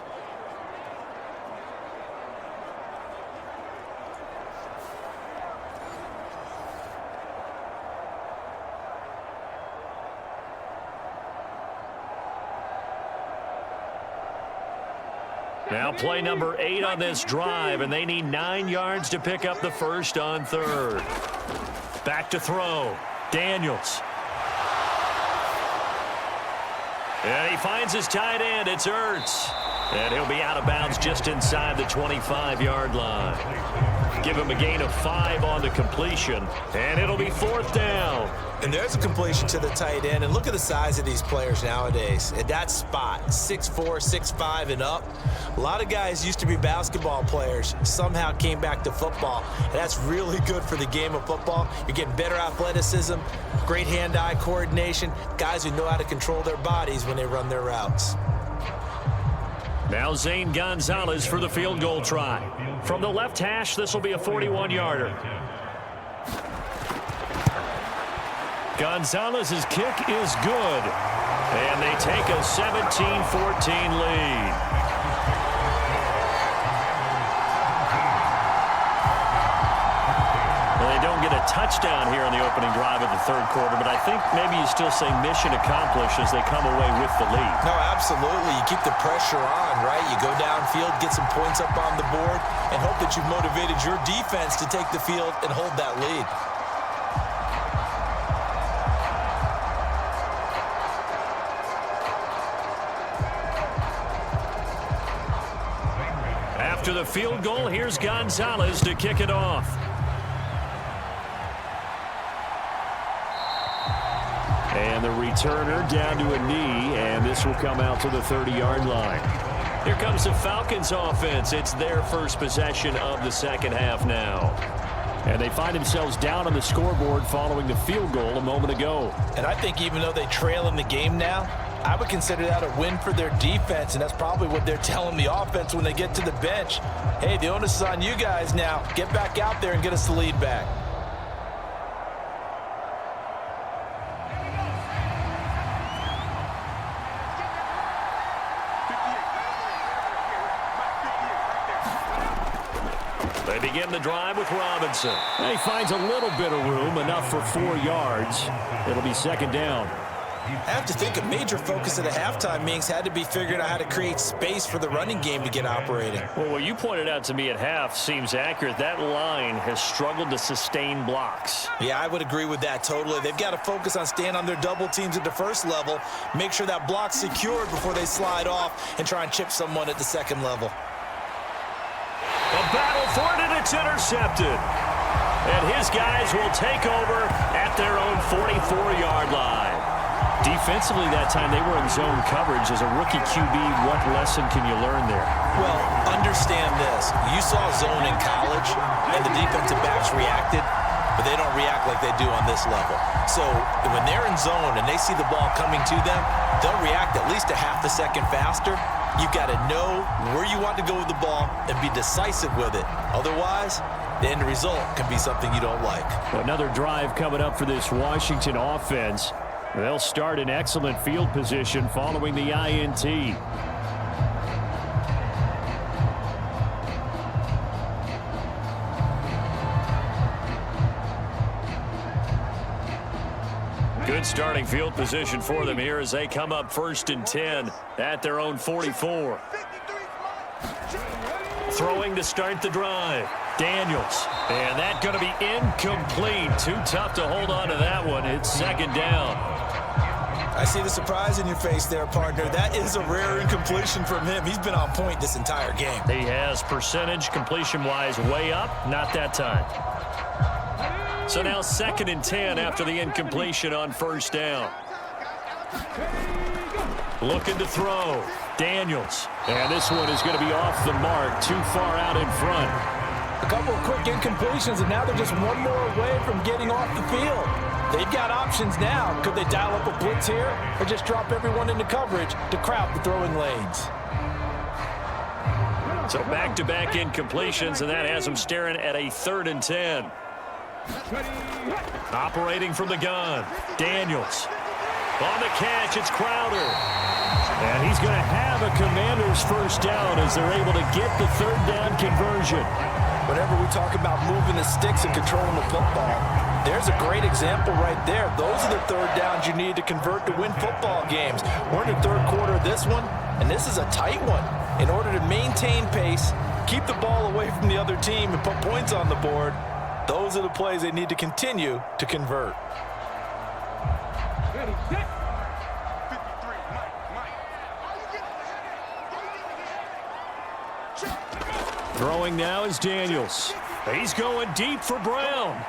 Now play number 8 on this drive, and they need 9 yards to pick up the first on third. Back to throw. Daniels. And he finds his tight end. It's Ertz. And he'll be out of bounds just inside the 25-yard line. give him a gain of 5 on the completion, and it'll be 4th down. And there's a completion to the tight end. And look at the size of these players nowadays. At that spot, 6'4", 6'5", and up. A lot of guys used to be basketball players, somehow came back to football. And that's really good for the game of football. You're getting better athleticism, great hand-eye coordination, guys who know how to control their bodies when they run their routes. Now Zane Gonzalez for the field goal try. From the left hash, this will be a 41-yarder. Gonzalez's kick is good, and they take a 17-14 lead. Well, they don't get a touchdown here on the opening drive of the third quarter, but I think maybe you still say mission accomplished as they come away with the lead. No, absolutely. You keep the pressure on, right? You go downfield, get some points up on the board, and hope that you've motivated your defense to take the field and hold that lead. After the field goal, here's Gonzalez to kick it off. And the returner down to a knee, and this will come out to the 30-yard line. Here comes the Falcons offense. It's their first possession of the second half now. And they find themselves down on the scoreboard following the field goal a moment ago. And I think even though they trail in the game now, I would consider that a win for their defense, and that's probably what they're telling the offense when they get to the bench. Hey, the onus is on you guys now. Get back out there and get us the lead back. They begin the drive with Robinson. He finds a little bit of room, enough for 4 yards. It'll be second down. I have to think a major focus of the halftime meetings had to be figuring out how to create space for the running game to get operating. Well, what you pointed out to me at half seems accurate. That line has struggled to sustain blocks. Yeah, I would agree with that totally. They've got to focus on staying on their double teams at the first level, make sure that block's secured before they slide off and try and chip someone at the second level. A battle for it, and it's intercepted. And his guys will take over at their own 44-yard line. Defensively that time, they were in zone coverage. As a rookie QB, what lesson can you learn there? Well, understand this. You saw zone in college, and the defensive backs reacted, but they don't react like they do on this level. So when they're in zone and they see the ball coming to them, they'll react at least a half a second faster. You've got to know where you want to go with the ball and be decisive with it. Otherwise, the end result can be something you don't like. Another drive coming up for this Washington offense. They'll start in excellent field position following the INT. Good starting field position for them here as they come up 1st and 10 at their own 44. Throwing to start the drive. Daniels. And that's going to be incomplete. Too tough to hold on to that one. It's second down. I see the surprise in your face there, partner. That is a rare incompletion from him. He's been on point this entire game. He has percentage completion-wise way up. Not that time. So now 2nd and 10 after the incompletion on 1st down. Looking to throw. Daniels. And this one is going to be off the mark. Too far out in front. A couple of quick incompletions, and now they're just one more away from getting off the field. They've got options now. Could they dial up a blitz here or just drop everyone into coverage to crowd the throwing lanes? So back-to-back incompletions, and that has them staring at a 3rd and 10. Operating from the gun. Daniels. On the catch, it's Crowder. And he's going to have a Commanders first down as they're able to get the 3rd down conversion. Whenever we talk about moving the sticks and controlling the football, there's a great example right there. Those are the 3rd downs you need to convert to win football games. We're in the 3rd quarter of this one, and this is a tight one. In order to maintain pace, keep the ball away from the other team, and put points on the board, those are the plays they need to continue to convert. Throwing now is Daniels. He's going deep for Brown.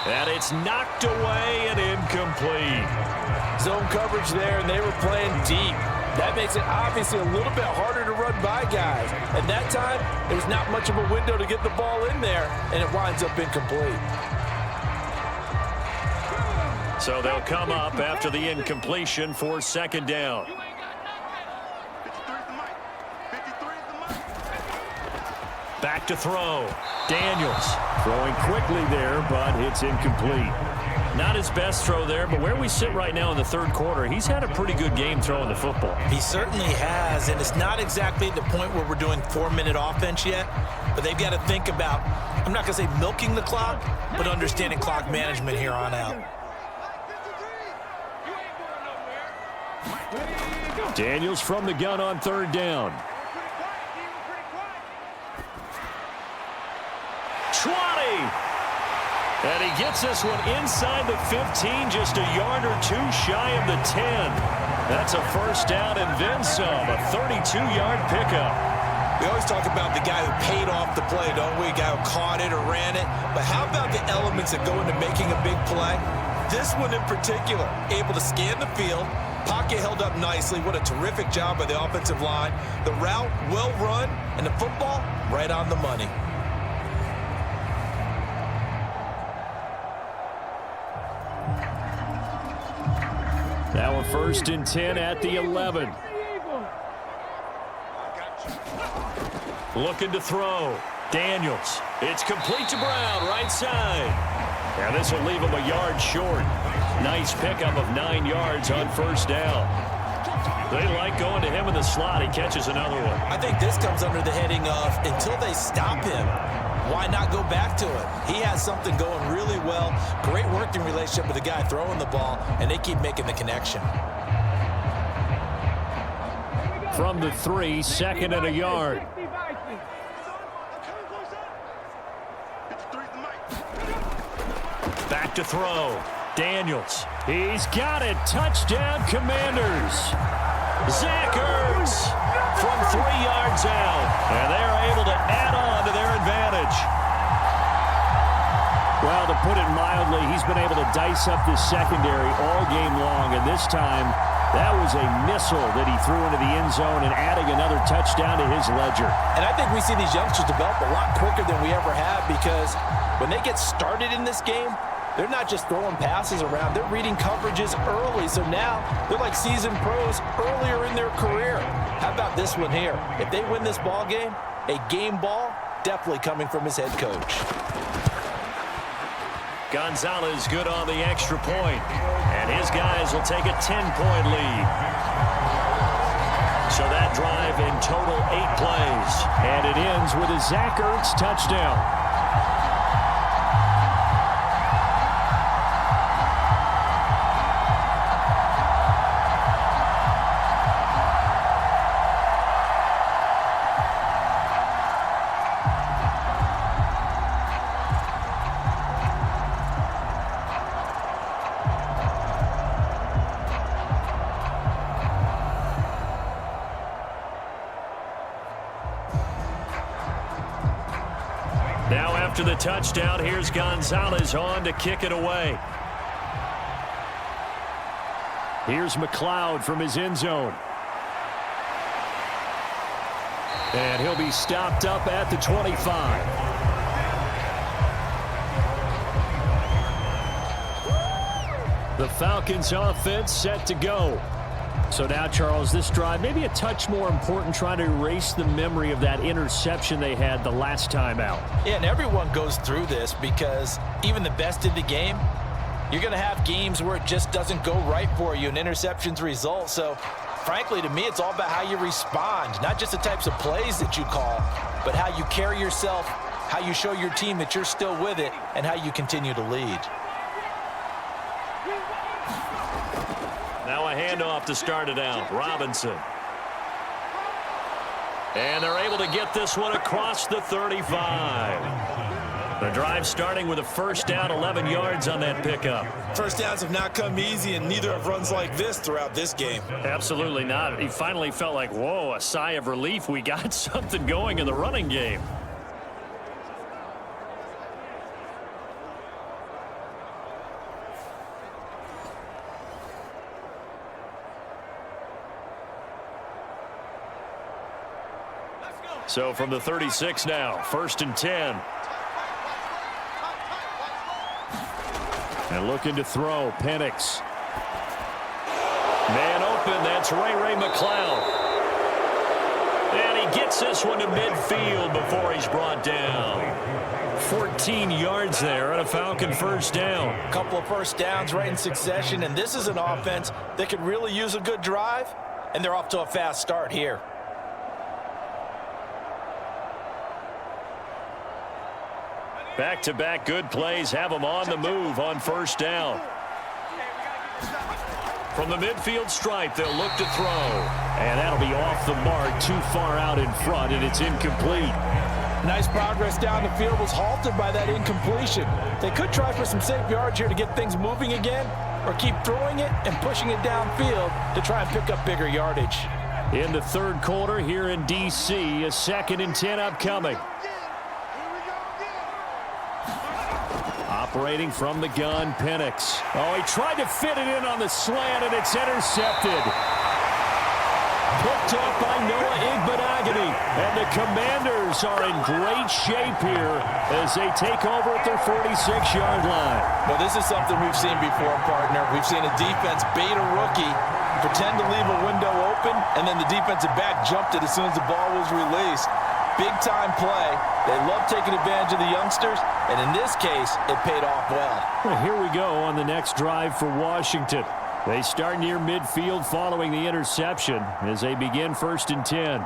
And it's knocked away and incomplete. Zone coverage there, and they were playing deep. That makes it obviously a little bit harder to run by guys. And that time, there's not much of a window to get the ball in there, and it winds up incomplete. So they'll come up after the incompletion for second down. Back to throw. Daniels throwing quickly there, but it's incomplete. Not his best throw there, but where we sit right now in the third quarter, he's had a pretty good game throwing the football. He certainly has, and it's not exactly at the point where we're doing 4-minute offense yet, but they've got to think about, I'm not going to say milking the clock, but understanding clock management here on out. Daniels from the gun on third down. 20. And he gets this one inside the 15, just a yard or two shy of the 10. That's a first down and then some, a 32-yard pickup. We always talk about the guy who paid off the play, don't we? A guy who caught it or ran it. But how about the elements that go into making a big play? This one in particular, able to scan the field, pocket held up nicely. What a terrific job by the offensive line. The route well run, and the football right on the money. Now a first and 10 at the 11. Looking to throw. Daniels. It's complete to Brown, right side. Now this will leave him a yard short. Nice pickup of 9 yards on first down. They like going to him in the slot. He catches another one. I think this comes under the heading of until they stop him, why not go back to it? He has something going really well. Great working relationship with the guy throwing the ball, and they keep making the connection. From the 3, second and a yard. Back to throw. Daniels. He's got it. Touchdown, Commanders. Zach Ertz from 3 yards out. And they're able to add on to their advantage. Well, to put it mildly, he's been able to dice up this secondary all game long. And this time, that was a missile that he threw into the end zone and adding another touchdown to his ledger. And I think we see these youngsters develop a lot quicker than we ever have, because when they get started in this game, they're not just throwing passes around. They're reading coverages early. So now they're like seasoned pros earlier in their career. How about this one here? If they win this ball game, a game ball definitely coming from his head coach. Gonzalez good on the extra point. And his guys will take a 10-point lead. So that drive in total 8 plays. And it ends with a Zach Ertz touchdown. Now after the touchdown, here's Gonzalez on to kick it away. Here's McLeod from his end zone. And he'll be stopped up at the 25. The Falcons offense set to go. So now, Charles, this drive maybe a touch more important, trying to erase the memory of that interception they had the last time out. Yeah, and everyone goes through this, because even the best in the game, you're going to have games where it just doesn't go right for you and interceptions result. So, frankly, to me, it's all about how you respond, not just the types of plays that you call, but how you carry yourself, how you show your team that you're still with it, and how you continue to lead. Now a handoff to start it out. Robinson. And they're able to get this one across the 35. The drive starting with a first down, 11 yards on that pickup. First downs have not come easy, and neither have runs like this throughout this game. Absolutely not. He finally felt like, whoa, a sigh of relief. We got something going in the running game. So from the 36 now, 1st and 10. And looking to throw, Penix. Man open, that's Ray McCloud. And he gets this one to midfield before he's brought down. 14 yards there and a Falcon first down. A couple of first downs right in succession, and this is an offense that could really use a good drive, and they're off to a fast start here. Back-to-back good plays have them on the move on first down. From the midfield stripe, they'll look to throw. And that'll be off the mark, too far out in front, and it's incomplete. Nice progress down the field was halted by that incompletion. They could try for some safe yards here to get things moving again, or keep throwing it and pushing it downfield to try and pick up bigger yardage. In the third quarter here in D.C., a 2nd and 10 upcoming. Operating from the gun, Penix. Oh, he tried to fit it in on the slant, and it's intercepted. Picked off by Noah Igbenogany. And the Commanders are in great shape here as they take over at their 46-yard line. Well, this is something we've seen before, partner. We've seen a defense bait a rookie, pretend to leave a window open, and then the defensive back jumped it as soon as the ball was released. Big-time play. They love taking advantage of the youngsters, and in this case, it paid off well. Well, here we go on the next drive for Washington. They start near midfield following the interception as they begin 1st and 10.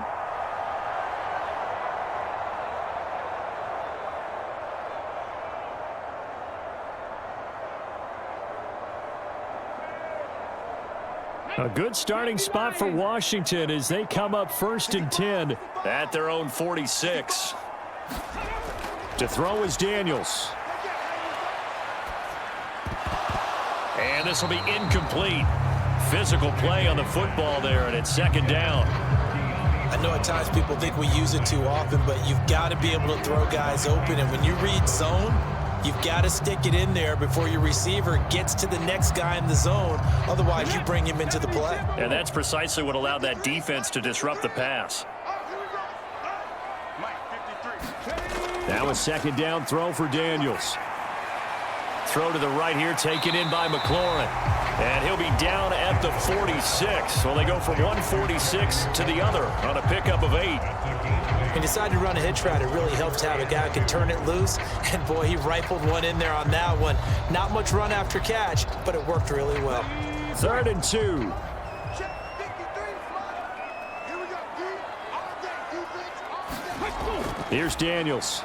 A good starting spot for Washington as they come up 1st and 10 at their own 46. To throw is Daniels. And this will be incomplete. Physical play on the football there, and it's 2nd down. I know at times people think we use it too often, but you've got to be able to throw guys open. And when you read zone, you've got to stick it in there before your receiver gets to the next guy in the zone. Otherwise, you bring him into the play. And that's precisely what allowed that defense to disrupt the pass. Now a 2nd down throw for Daniels. Throw to the right here, taken in by McLaurin. And he'll be down at the 46. Well, they go from 146 to the other on a pickup of 8. He decided to run a hitch route. It really helps to have a guy who can turn it loose. And, boy, he rifled one in there on that one. Not much run after catch, but it worked really well. 3rd and 2. Here's Daniels.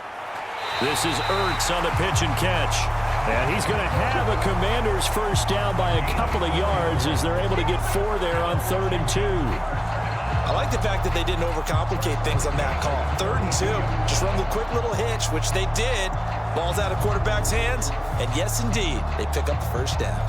This is Ertz on the pitch and catch. And he's going to have a Commanders first down by a couple of yards as they're able to get 4 there on 3rd and 2. I like the fact that they didn't overcomplicate things on that call. 3rd and 2, just run the quick little hitch, which they did. Ball's out of quarterback's hands, and yes, indeed, they pick up the first down.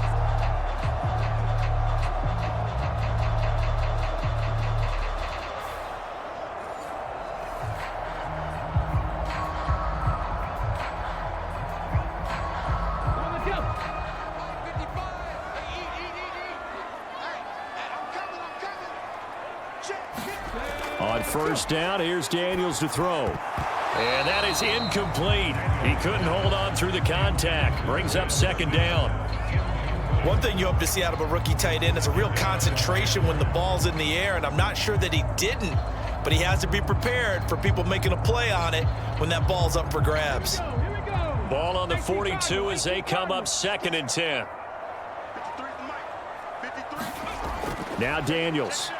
On first down, here's Daniels to throw. And that is incomplete. He couldn't hold on through the contact. Brings up 2nd down. One thing you hope to see out of a rookie tight end is a real concentration when the ball's in the air, and I'm not sure that he didn't, but he has to be prepared for people making a play on it when that ball's up for grabs. Ball on the 42 as they come up 2nd and 10. Now Daniels.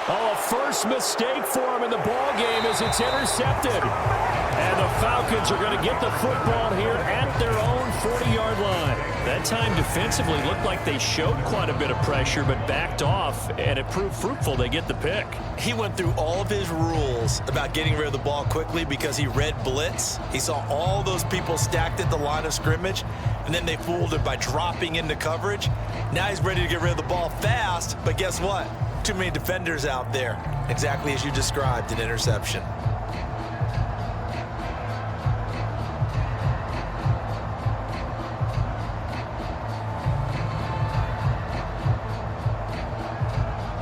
Oh, a first mistake for him in the ball game as it's intercepted. And the Falcons are going to get the football here at their own 40-yard line. That time defensively looked like they showed quite a bit of pressure but backed off, and it proved fruitful. They get the pick. He went through all of his rules about getting rid of the ball quickly because he read blitz. He saw all those people stacked at the line of scrimmage, and then they fooled it by dropping into coverage. Now he's ready to get rid of the ball fast, but guess what? Too many defenders out there, exactly as you described, an interception.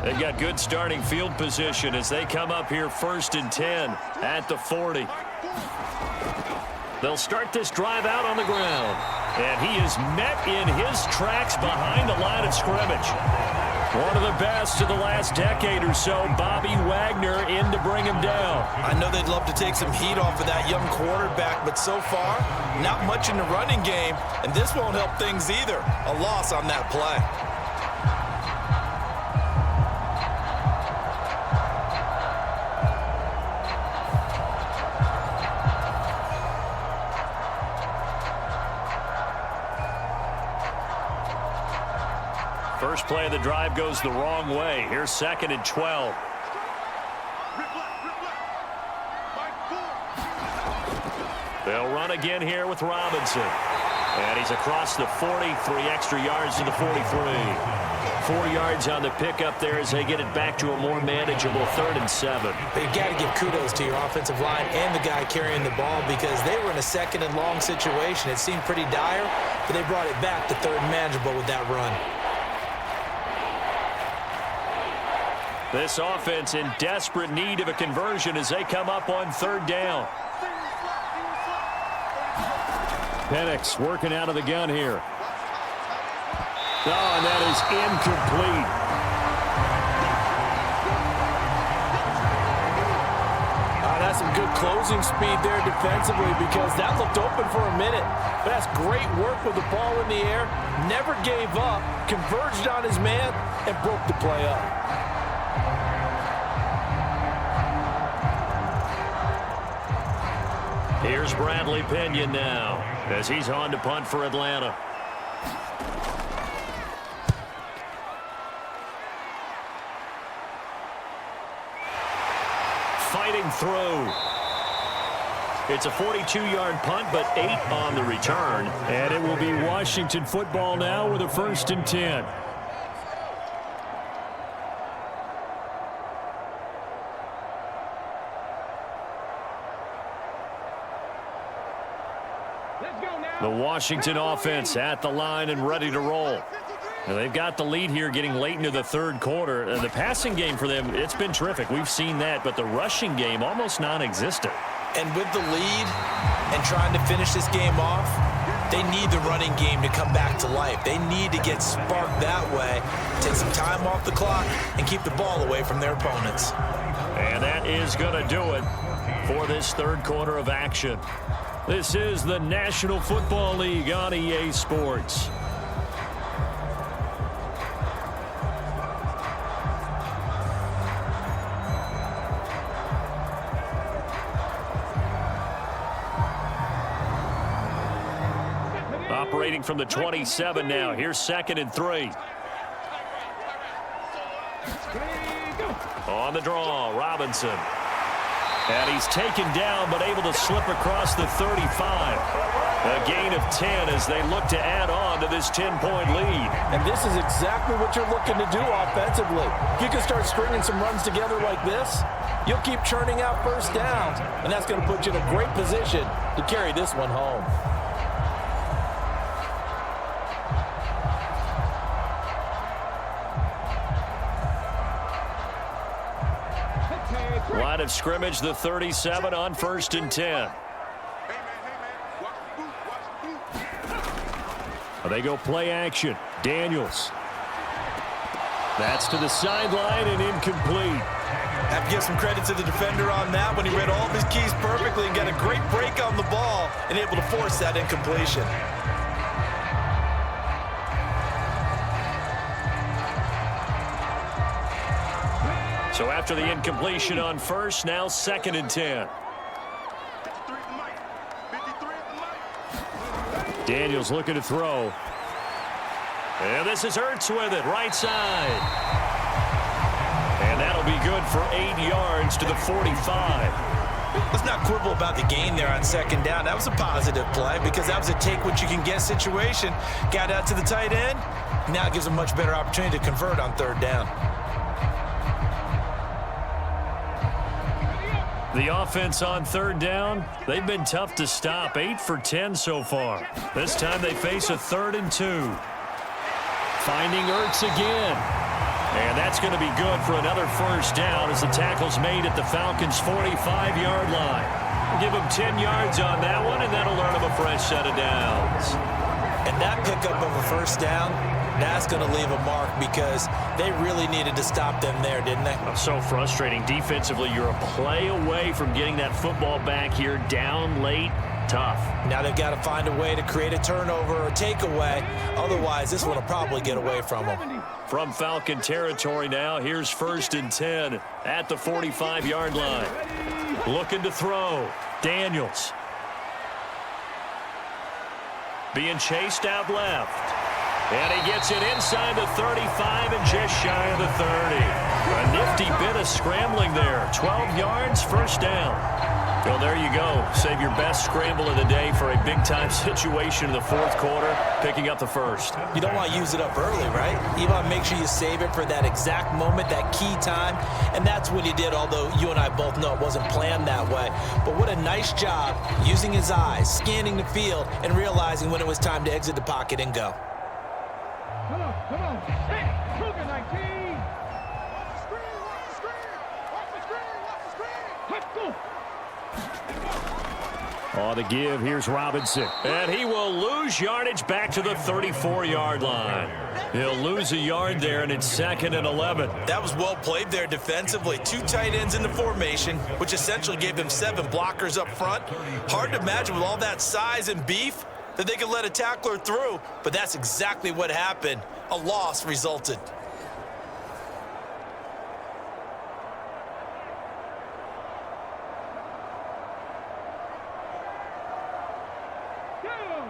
They've got good starting field position as they come up here 1st and 10 at the 40. They'll start this drive out on the ground. And he is met in his tracks behind the line of scrimmage. One of the best of the last decade or so, Bobby Wagner in to bring him down. I know they'd love to take some heat off of that young quarterback, but so far, not much in the running game, and this won't help things either. A loss on that play. First play of the drive goes the wrong way. Here's 2nd and 12. They'll run again here with Robinson. And he's across the 40, 3 extra yards to the 43. 4 yards on the pickup there as they get it back to a more manageable 3rd and 7. But you got to give kudos to your offensive line and the guy carrying the ball because they were in a 2nd and long situation. It seemed pretty dire, but they brought it back to 3rd and manageable with that run. This offense in desperate need of a conversion as they come up on 3rd down. Penix working out of the gun here. Oh, and that is incomplete. That's some good closing speed there defensively because that looked open for a minute. But that's great work with the ball in the air. Never gave up, converged on his man, and broke the play up. Here's Bradley Pinion now as he's on to punt for Atlanta. Fighting through. It's a 42-yard punt, but 8 on the return. And it will be Washington football now with a 1st and 10. The Washington offense at the line and ready to roll. Now they've got the lead here getting late into the 3rd quarter. The passing game for them, it's been terrific. We've seen that, but the rushing game almost non-existent. And with the lead and trying to finish this game off, they need the running game to come back to life. They need to get sparked that way, take some time off the clock, and keep the ball away from their opponents. And that is going to do it for this 3rd quarter of action. This is the National Football League on EA Sports. Operating from the 27 now. Here's 2nd and 3. On the draw, Robinson. And he's taken down, but able to slip across the 35. A gain of 10 as they look to add on to this 10-point lead. And this is exactly what you're looking to do offensively. If you can start stringing some runs together like this, you'll keep churning out 1st downs, and that's going to put you in a great position to carry this one home. Line of scrimmage, the 37 on 1st and 10. They go play action. Daniels. That's to the sideline and incomplete. Have to give some credit to the defender on that when he read all of his keys perfectly and got a great break on the ball and able to force that incompletion. So after the incompletion on 1st, now 2nd and 10. Daniels looking to throw. And this is Ertz with it, right side. And that'll be good for 8 yards to the 45. Let's not quibble about the gain there on 2nd down. That was a positive play because that was a take-what-you-can-get situation. Got out to the tight end. Now it gives a much better opportunity to convert on 3rd down. The offense on 3rd down, they've been tough to stop. 8 for 10 so far. This time they face a 3rd and 2. Finding Ertz again. And that's going to be good for another first down as the tackle's made at the Falcons' 45-yard line. Give them 10 yards on that one, and that'll earn them a fresh set of downs. And that pickup of a first down, that's going to leave a mark because they really needed to stop them there, didn't they? So frustrating. Defensively, you're a play away from getting that football back here down late. Tough. Now they've got to find a way to create a turnover or takeaway. Otherwise, this one will probably get away from them. From Falcon territory now, here's 1st and 10 at the 45-yard line. Looking to throw. Daniels. Being chased out left. And he gets it inside the 35 and just shy of the 30. A nifty bit of scrambling there. 12 yards, first down. Well, there you go. Save your best scramble of the day for a big-time situation in the fourth quarter, picking up the first. You don't want to use it up early, right? You want to make sure you save it for that exact moment, that key time, and that's what he did, although you and I both know it wasn't planned that way. But what a nice job using his eyes, scanning the field, and realizing when it was time to exit the pocket and go. Come on. Hey, Cougar 19. Watch the screen. Let's go. On the give, here's Robinson. And he will lose yardage back to the 34-yard line. He'll lose a yard there, and it's 2nd and 11. That was well played there defensively. 2 tight ends in the formation, which essentially gave them 7 blockers up front. Hard to imagine with all that size and beef that they could let a tackler through, but that's exactly what happened. A loss resulted.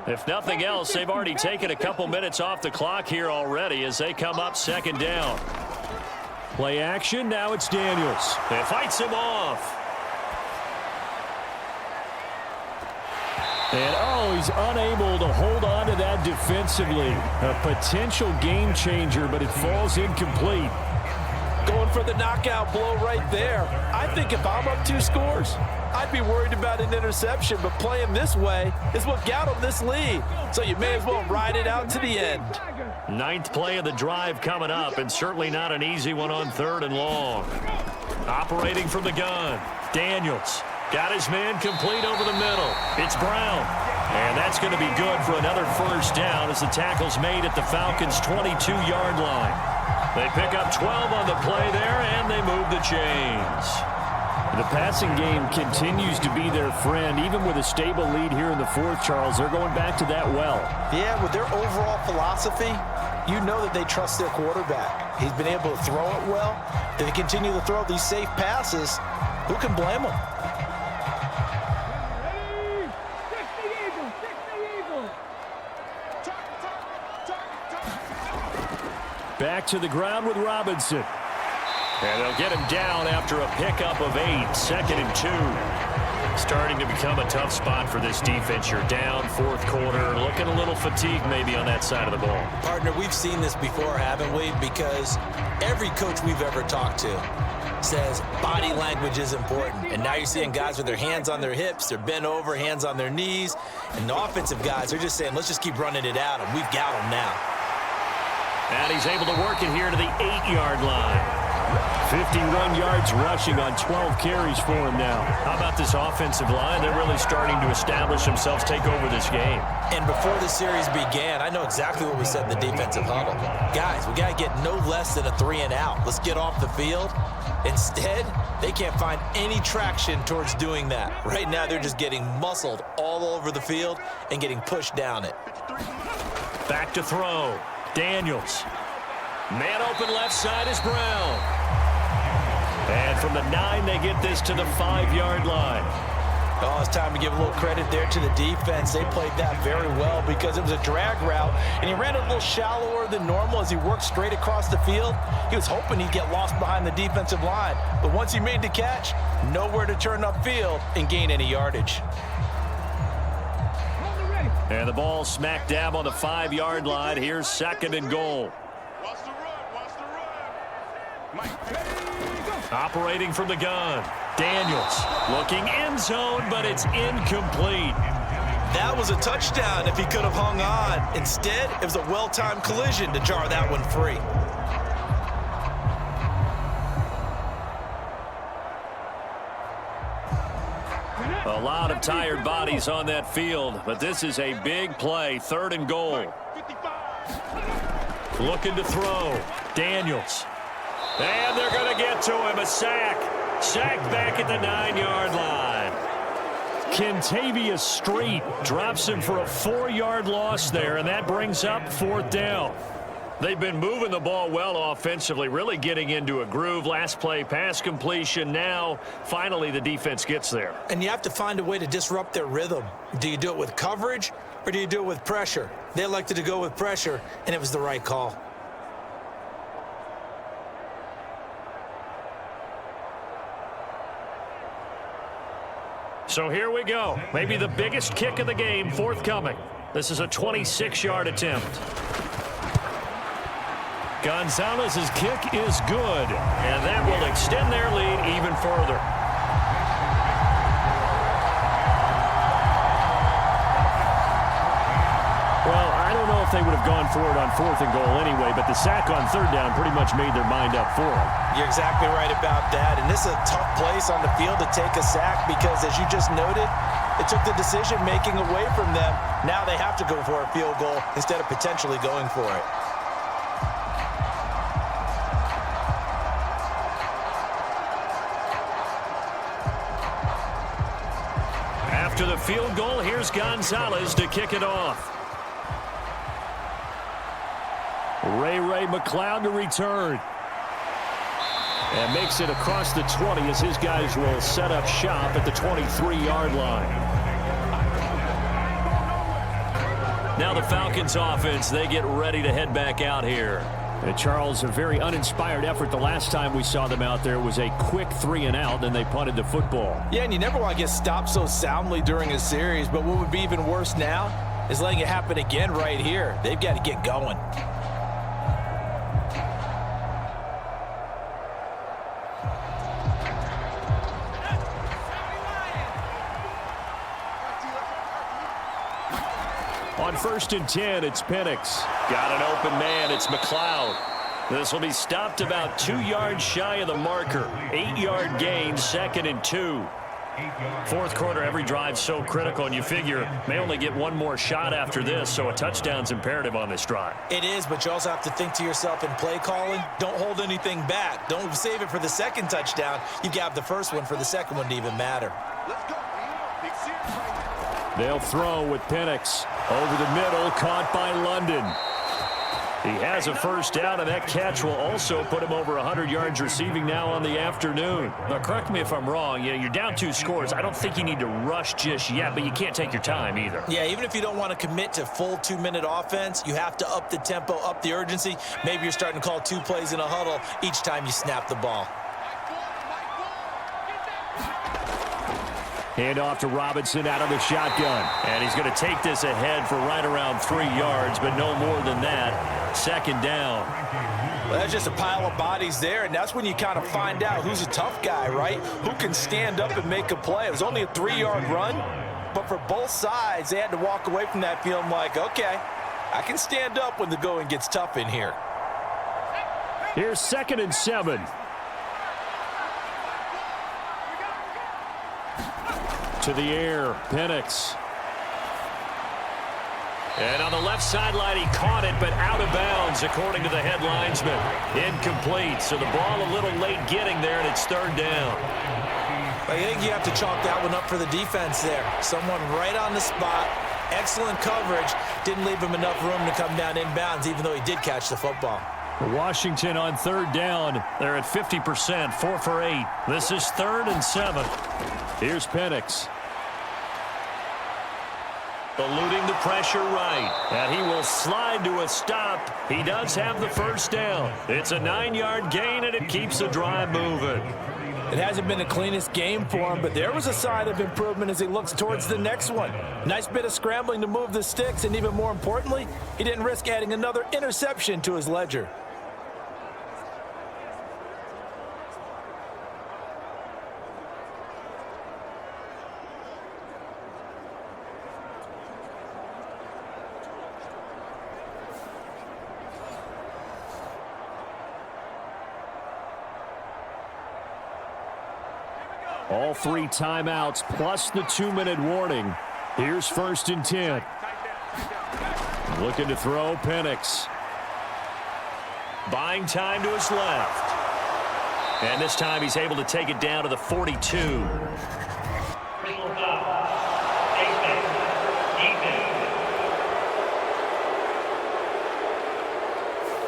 If nothing else, they've already taken a couple minutes off the clock here already as they come up 2nd down. Play action, now it's Daniels. It fights him off. And, he's unable to hold on to that defensively. A potential game changer, but it falls incomplete. Going for the knockout blow right there. I think if I'm up 2 scores, I'd be worried about an interception, but playing this way is what got him this lead. So you may as well ride it out to the end. 9th play of the drive coming up, and certainly not an easy one on 3rd and long. Operating from the gun, Daniels. Got his man complete over the middle. It's Brown. And that's going to be good for another first down as the tackle's made at the Falcons' 22-yard line. They pick up 12 on the play there, and they move the chains. The passing game continues to be their friend. Even with a stable lead here in the 4th, Charles, they're going back to that well. Yeah, with their overall philosophy, you know that they trust their quarterback. He's been able to throw it well. They continue to throw these safe passes. Who can blame them? Back to the ground with Robinson. And they'll get him down after a pickup of 8, 2nd and 2. Starting to become a tough spot for this defense. You're down 4th quarter, looking a little fatigued maybe on that side of the ball. Partner, we've seen this before, haven't we? Because every coach we've ever talked to says body language is important. And now you're seeing guys with their hands on their hips, they're bent over, hands on their knees. And the offensive guys are just saying, let's just keep running it out, and we've got them now. And he's able to work it here to the 8-yard line. 51 yards rushing on 12 carries for him now. How about this offensive line? They're really starting to establish themselves, take over this game. And before the series began, I know exactly what we said in the defensive huddle. Guys, we got to get no less than a 3 and out. Let's get off the field. Instead, they can't find any traction towards doing that. Right now, they're just getting muscled all over the field and getting pushed down it. Back to throw. Daniels. Man open left side is Brown. And from the 9, they get this to the 5-yard line. Oh, it's time to give a little credit there to the defense. They played that very well because it was a drag route, and he ran it a little shallower than normal as he worked straight across the field. He was hoping he'd get lost behind the defensive line, but once he made the catch, nowhere to turn upfield and gain any yardage. And the ball smack dab on the 5-yard line. Here's 2nd and goal. Operating from the gun. Daniels looking end zone, but it's incomplete. That was a touchdown if he could have hung on. Instead, it was a well-timed collision to jar that one free. lot of tired bodies on that field, but this is a big play, 3rd and goal. Looking to throw. Daniels. And they're going to get to him. A sack. Sack back at the 9-yard line. Kentavious Street drops him for a 4-yard loss there, and that brings up 4th down. They've been moving the ball well offensively, really getting into a groove. Last play, pass completion. Now, finally, the defense gets there. And you have to find a way to disrupt their rhythm. Do you do it with coverage, or do you do it with pressure? They elected to go with pressure, and it was the right call. So here we go. Maybe the biggest kick of the game forthcoming. This is a 26-yard attempt. Gonzalez's kick is good, and that will extend their lead even further. Well, I don't know if they would have gone for it on 4th and goal anyway, but the sack on 3rd down pretty much made their mind up for them. You're exactly right about that, and this is a tough place on the field to take a sack because, as you just noted, it took the decision-making away from them. Now they have to go for a field goal instead of potentially going for it. After the field goal, here's Gonzalez to kick it off. Ray McLeod to return. And makes it across the 20 as his guys will set up shop at the 23-yard line. Now the Falcons offense, they get ready to head back out here. And Charles, a very uninspired effort. The last time we saw them out there was a quick 3-and-out, and they punted the football. Yeah, and you never want to get stopped so soundly during a series, but what would be even worse now is letting it happen again right here. They've got to get going. On 1st and 10, it's Penix. Got an open man. It's McLeod. This will be stopped about 2 yards shy of the marker. 8-yard gain, 2nd and 2. 4th quarter, every drive so critical, and you figure may only get one more shot after this, so a touchdown's imperative on this drive. It is, but you also have to think to yourself in play calling, don't hold anything back. Don't save it for the 2nd touchdown. You've got the 1st one for the 2nd one to even matter. They'll throw with Penix. Over the middle, caught by London. He has a 1st down, and that catch will also put him over 100 yards receiving now on the afternoon. Now, correct me if I'm wrong. You're down 2 scores. I don't think you need to rush just yet, but you can't take your time either. Yeah, even if you don't want to commit to full 2-minute offense, you have to up the tempo, up the urgency. Maybe you're starting to call 2 plays in a huddle each time you snap the ball. Hand off to Robinson out of the shotgun. And he's going to take this ahead for right around 3 yards, but no more than that. 2nd down. Well, that's just a pile of bodies there, and that's when you kind of find out who's a tough guy, right? Who can stand up and make a play. It was only a 3-yard run, but for both sides, they had to walk away from that feeling like, okay, I can stand up when the going gets tough in here. Here's 2nd and 7. To the air, Penix. And on the left sideline, he caught it, but out of bounds, according to the head linesman. Incomplete, so the ball a little late getting there, and it's 3rd down. I think you have to chalk that one up for the defense there. Someone right on the spot, excellent coverage, didn't leave him enough room to come down inbounds, even though he did catch the football. Washington on 3rd down. They're at 50%, 4 for 8. This is 3rd and 7. Here's Penix. Eluding the pressure right. And he will slide to a stop. He does have the 1st down. It's a 9-yard gain, and it keeps the drive moving. It hasn't been the cleanest game for him, but there was a sign of improvement as he looks towards the next one. Nice bit of scrambling to move the sticks, and even more importantly, he didn't risk adding another interception to his ledger. All 3 timeouts plus the 2-minute warning. Here's 1st and 10. Looking to throw, Penix. Buying time to his left. And this time he's able to take it down to the 42.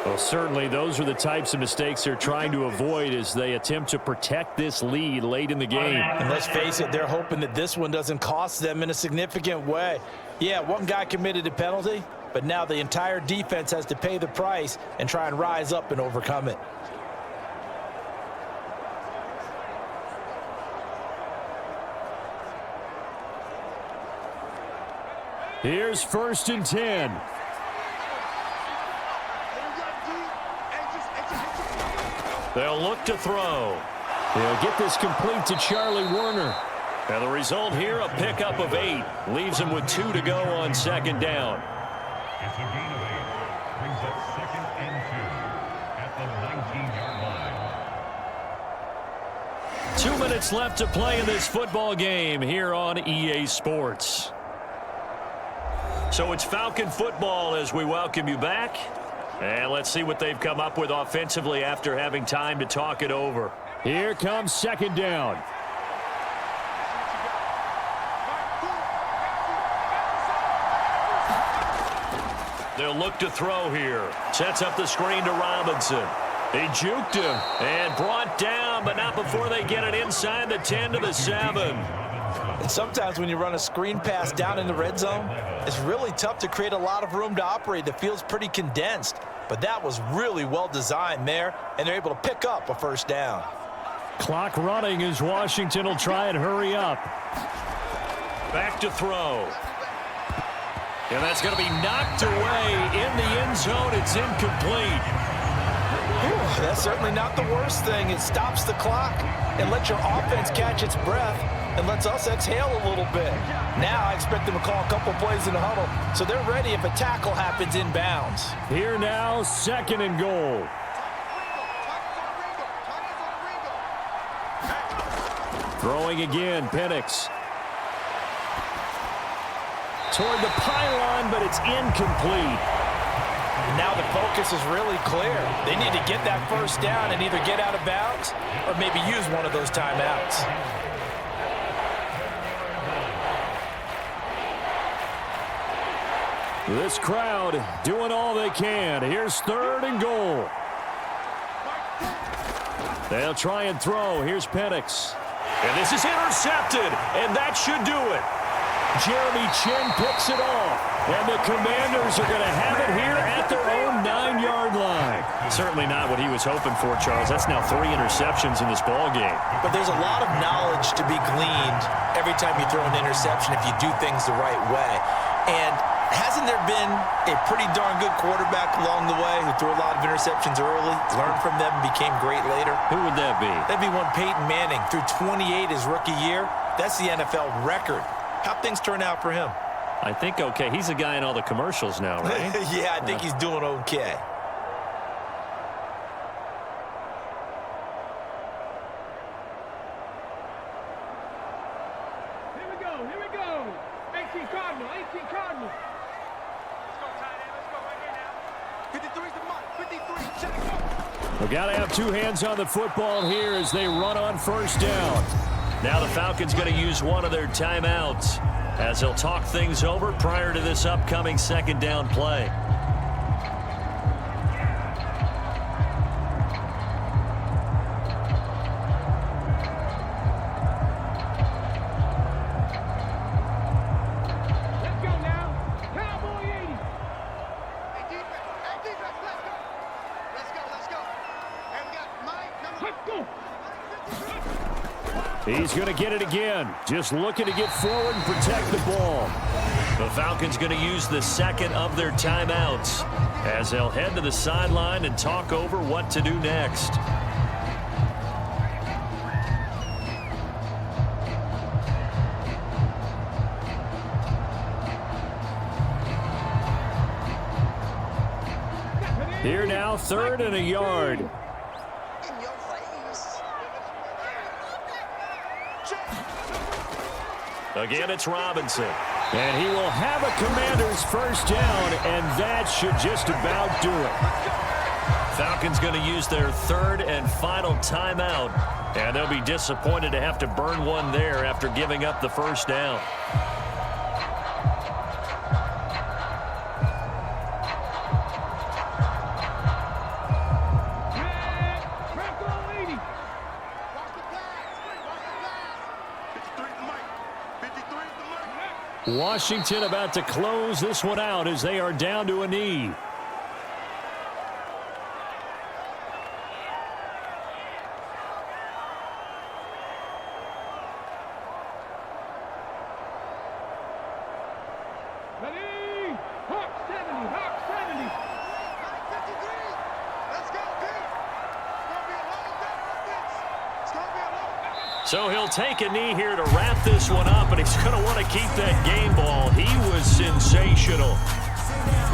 Well, certainly those are the types of mistakes they're trying to avoid as they attempt to protect this lead late in the game. And let's face it, they're hoping that this one doesn't cost them in a significant way. Yeah, one guy committed a penalty, but now the entire defense has to pay the price and try and rise up and overcome it. Here's 1st and 10. They'll look to throw. They'll get this complete to Charlie Warner. And the result here, a pickup of 8. Leaves him with 2 to go on 2nd down. It's a gain of 8. Brings up 2nd and 2 at the 19-yard line. 2 minutes left to play in this football game here on EA Sports. So it's Falcon football as we welcome you back. And let's see what they've come up with offensively after having time to talk it over. Here comes 2nd down. They'll look to throw here. Sets up the screen to Robinson. He juked him and brought down, but not before they get it inside the 10 to the 7. And sometimes when you run a screen pass down in the red zone, it's really tough to create a lot of room to operate. The field's pretty condensed, but that was really well designed there, and they're able to pick up a 1st down. Clock running as Washington will try and hurry up. Back to throw. And that's going to be knocked away in the end zone. It's incomplete. Whew, that's certainly not the worst thing. It stops the clock and lets your offense catch its breath and lets us exhale a little bit. Now I expect them to call a couple plays in the huddle, so they're ready if a tackle happens inbounds. Here now, 2nd and goal. Throwing again, Penix. Toward the pylon, but it's incomplete. Now the focus is really clear. They need to get that 1st down and either get out of bounds or maybe use one of those timeouts. This crowd doing all they can. Here's 3rd and goal. They'll try and throw. Here's Penix. And this is intercepted, and that should do it. Jeremy Chin picks it off, and the Commanders are going to have it here at their own 9-yard line. Certainly not what he was hoping for, Charles. That's now 3 interceptions in this ball game. But there's a lot of knowledge to be gleaned every time you throw an interception if you do things the right way. And hasn't there been a pretty darn good quarterback along the way who threw a lot of interceptions early, learned from them, and became great later? Who would that be? That'd be one Peyton Manning. Threw 28 his rookie year. That's the NFL record. How'd things turn out for him? I think okay. He's a guy in all the commercials now, right? Yeah, I think he's doing okay. Here we go, here we go. 18 Cardinal, 18 Cardinal. Let's go, tight end, let's go right here now. 53's the mark, 53, check, go. We've got to have 2 hands on the football here as they run on 1st down. Now the Falcons going to use one of their timeouts as they'll talk things over prior to this upcoming 2nd down play. Let's go now. Cowboy 80. Hey, defense, let's go. Let's go. And we got Mike coming. Let's go. He's going to get it again. Just looking to get forward and protect the ball. The Falcons going to use the 2nd of their timeouts as they'll head to the sideline and talk over what to do next. Here now, 3rd and a yard. In your face. Check. Again, it's Robinson. And he will have a Commanders first down, and that should just about do it. Falcons going to use their third and final timeout, and they'll be disappointed to have to burn one there after giving up the first down. Washington about to close this one out as they are down to a knee. Ready? Hawk 70, Hawk 70. 53. Let's go, Pete. It's going to be a long day for this. It's going to be a long day. So he'll take a knee here to wrap this one up, and he's going to want to keep that game ball. He was sensational.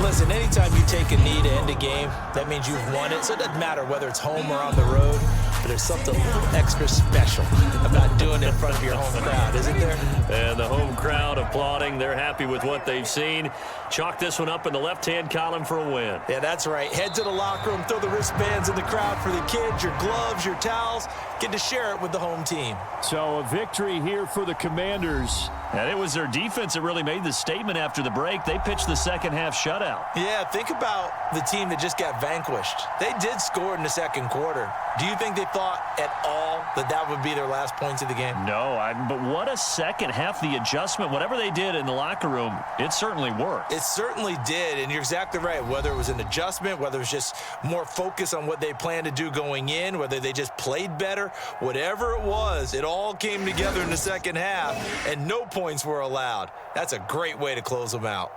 Listen, anytime you take a knee to end a game, that means you've won it. So it doesn't matter whether it's home or on the road, but there's something a little extra special about doing it in front of your home crowd, isn't there? And the home crowd applauding. They're happy with what they've seen. Chalk this one up in the left-hand column for a win. Yeah, that's right. Head to the locker room, throw the wristbands in the crowd for the kids, your gloves, your towels. Get to share it with the home team. So a victory here for the Commanders. And it was their defense that really made the statement after the break. They pitched the second-half shutout. Yeah, think about the team that just got vanquished. They did score in the second quarter. Do you think they thought at all that that would be their last points of the game? No, but what a second half. The adjustment, whatever they did in the locker room, it certainly worked. It certainly did, and you're exactly right. Whether it was an adjustment, whether it was just more focus on what they planned to do going in, whether they just played better, whatever it was, it all came together in the second half, and no points were allowed. That's a great way to close them out.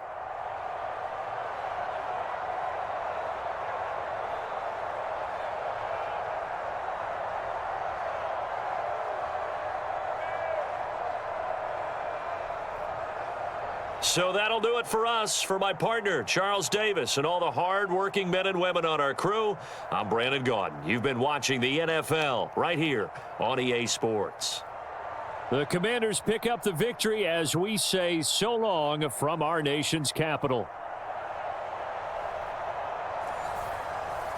So that'll do it for us. For my partner, Charles Davis, and all the hard-working men and women on our crew, I'm Brandon Gaudin. You've been watching the NFL right here on EA Sports. The Commanders pick up the victory as we say so long from our nation's capital.